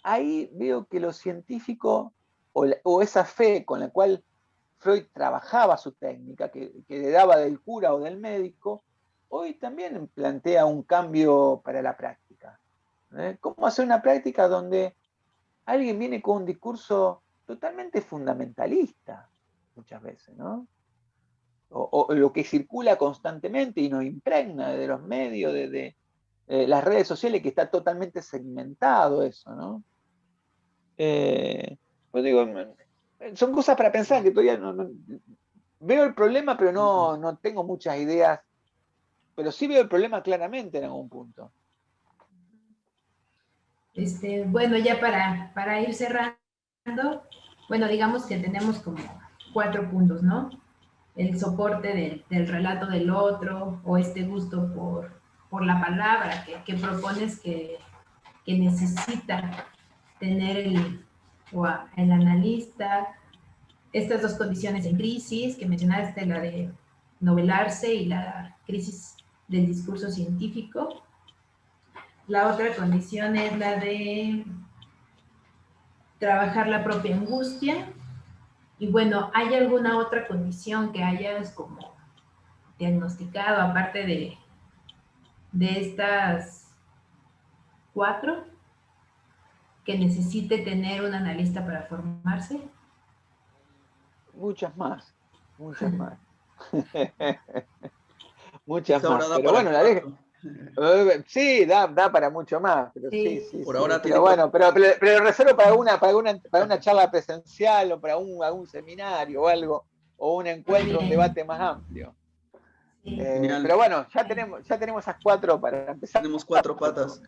Ahí veo que lo científico o esa fe con la cual Freud trabajaba su técnica, que le daba del cura o del médico, hoy también plantea un cambio para la práctica. ¿Cómo hacer una práctica donde alguien viene con un discurso totalmente fundamentalista, muchas veces, ¿no? O lo que circula constantemente y nos impregna de los medios, las redes sociales, que está totalmente segmentado eso, ¿no? Pues digo, son cosas para pensar, que todavía veo el problema, pero no tengo muchas ideas, pero sí veo el problema claramente en algún punto. Bueno, ya para ir cerrando, bueno, digamos que tenemos como 4 puntos, ¿no? El soporte del relato del otro, o este gusto por la palabra que propones que necesita tener el analista, estas 2 condiciones en crisis que mencionaste, la de novelarse y la crisis del discurso científico. La otra condición es la de trabajar la propia angustia. Y bueno, ¿hay alguna otra condición que hayas como diagnosticado, aparte de estas 4, que necesite tener un analista para formarse? Muchas más. Muchas más, Ahora da pero para bueno, 4. sí, da para mucho más, pero Sí. sí. Por ahora Pero tiene bueno, pero reservo para una charla presencial o para algún seminario o algo, o un encuentro, un debate más amplio. Sí. Genial. Pero bueno, ya tenemos esas 4 para empezar. Tenemos 4 patas.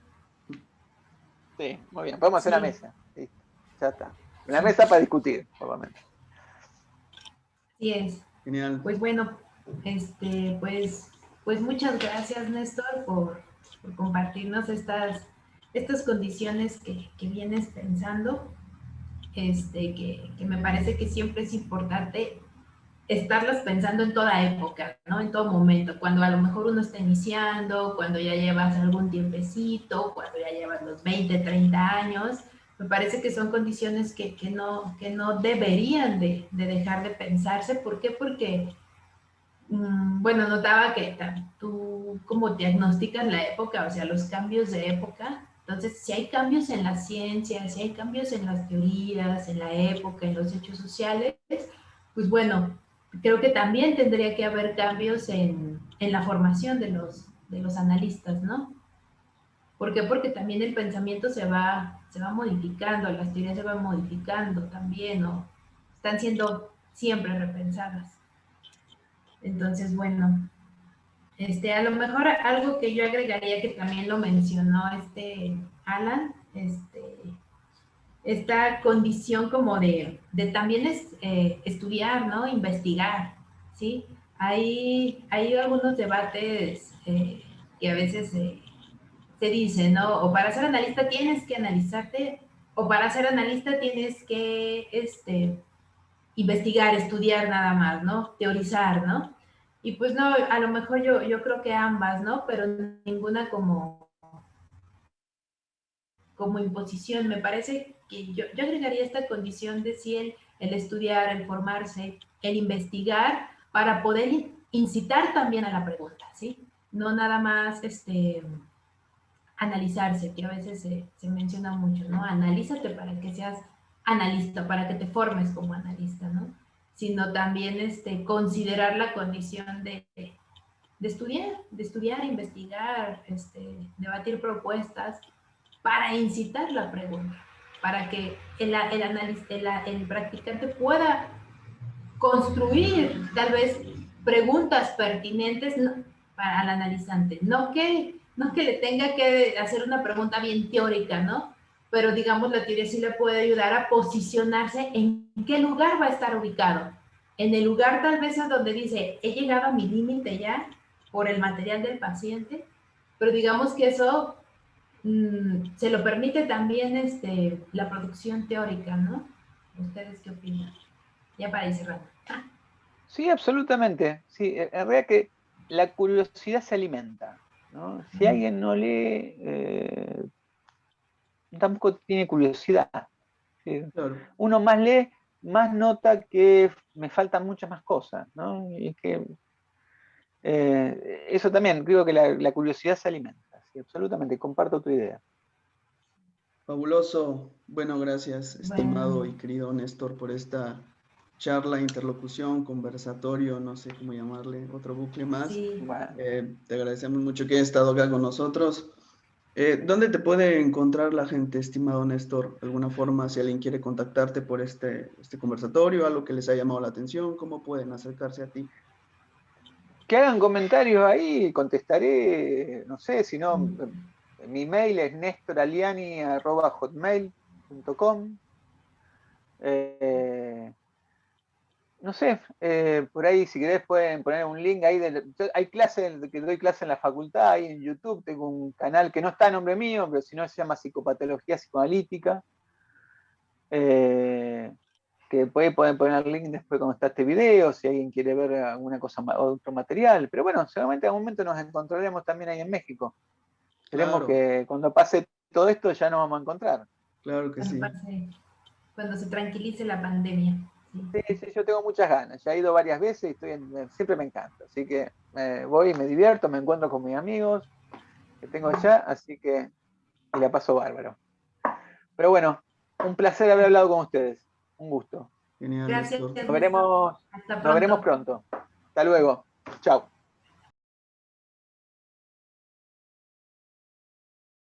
Sí, muy bien, podemos hacer Sí. una mesa. Listo, ya está. Una mesa para discutir, por lo menos. Así es. Genial. Pues bueno, pues muchas gracias, Néstor, por compartirnos estas condiciones que vienes pensando, que me parece que siempre es importante estarlas pensando en toda época, ¿no? En todo momento, cuando a lo mejor uno está iniciando, cuando ya llevas algún tiempecito, cuando ya llevas los 20, 30 años, me parece que son condiciones que no deberían de dejar de pensarse. ¿Por qué? Porque, bueno, notaba que tú como diagnosticas la época, o sea, los cambios de época. Entonces, si hay cambios en la ciencia, si hay cambios en las teorías, en la época, en los hechos sociales, pues bueno, creo que también tendría que haber cambios en la formación de los analistas, ¿no? ¿Por qué? Porque también el pensamiento se va modificando, las teorías se van modificando también, ¿no? Están siendo siempre repensadas. Entonces, bueno, a lo mejor algo que yo agregaría, que también lo mencionó Alan, esta condición como de también estudiar, ¿no? Investigar, ¿sí? Hay algunos debates que a veces se dicen, ¿no? O para ser analista tienes que analizarte, o para ser analista tienes que investigar, estudiar nada más, ¿no? Teorizar, ¿no? Y pues no, a lo mejor yo creo que ambas, ¿no? Pero ninguna como imposición. Me parece que yo agregaría esta condición de sí, el estudiar, el formarse, el investigar, para poder incitar también a la pregunta, ¿sí? No nada más analizarse, que a veces se menciona mucho, ¿no? Analízate para que seas analista, para que te formes como analista, ¿no? Sino también considerar la condición de estudiar, investigar, debatir propuestas, para incitar la pregunta, para que el practicante pueda construir tal vez preguntas pertinentes para el analizante, no que le tenga que hacer una pregunta bien teórica, ¿no? Pero digamos, la teoría sí le puede ayudar a posicionarse en qué lugar va a estar ubicado. En el lugar tal vez a donde dice, he llegado a mi límite ya por el material del paciente, pero digamos que eso se lo permite también la producción teórica, ¿no? ¿Ustedes qué opinan? Ya para ir cerrando. Sí, absolutamente. Sí, en realidad que la curiosidad se alimenta, ¿no? Si alguien no lee, tampoco tiene curiosidad. ¿Sí? Claro. Uno más lee, más nota que me faltan muchas más cosas, ¿no? Y que eso también, creo que la curiosidad se alimenta. Sí, absolutamente, comparto tu idea. Fabuloso. Bueno, gracias, estimado Bueno. y querido Néstor, por esta charla, interlocución, conversatorio, no sé cómo llamarle, otro bucle más. Sí. Bueno. Te agradecemos mucho que hayas estado acá con nosotros. ¿Dónde te puede encontrar la gente, estimado Néstor? ¿Alguna forma, si alguien quiere contactarte por este conversatorio, algo que les haya llamado la atención, cómo pueden acercarse a ti? Que hagan comentarios ahí, contestaré, no sé, si no, mi mail es nestoraliani@hotmail.com. No sé, por ahí si querés pueden poner un link ahí. Hay clases, que doy clase en la facultad, ahí en YouTube, tengo un canal que no está a nombre mío, pero si no se llama Psicopatología Psicoanalítica, que pueden poner el link después cuando está este video, si alguien quiere ver alguna cosa, otro material, pero bueno, seguramente en algún momento nos encontraremos también ahí en México. Esperemos Claro, que cuando pase todo esto ya nos vamos a encontrar. claro que sí. Cuando se tranquilice la pandemia. Sí, sí, yo tengo muchas ganas. Ya he ido varias veces y siempre me encanta. Así que voy, me divierto, me encuentro con mis amigos que tengo allá, así que y la paso bárbaro. Pero bueno, un placer haber hablado con ustedes. Un gusto. Genial, Gracias, Néstor. Nos veremos, hasta nos veremos pronto. pronto. Hasta luego. Chao.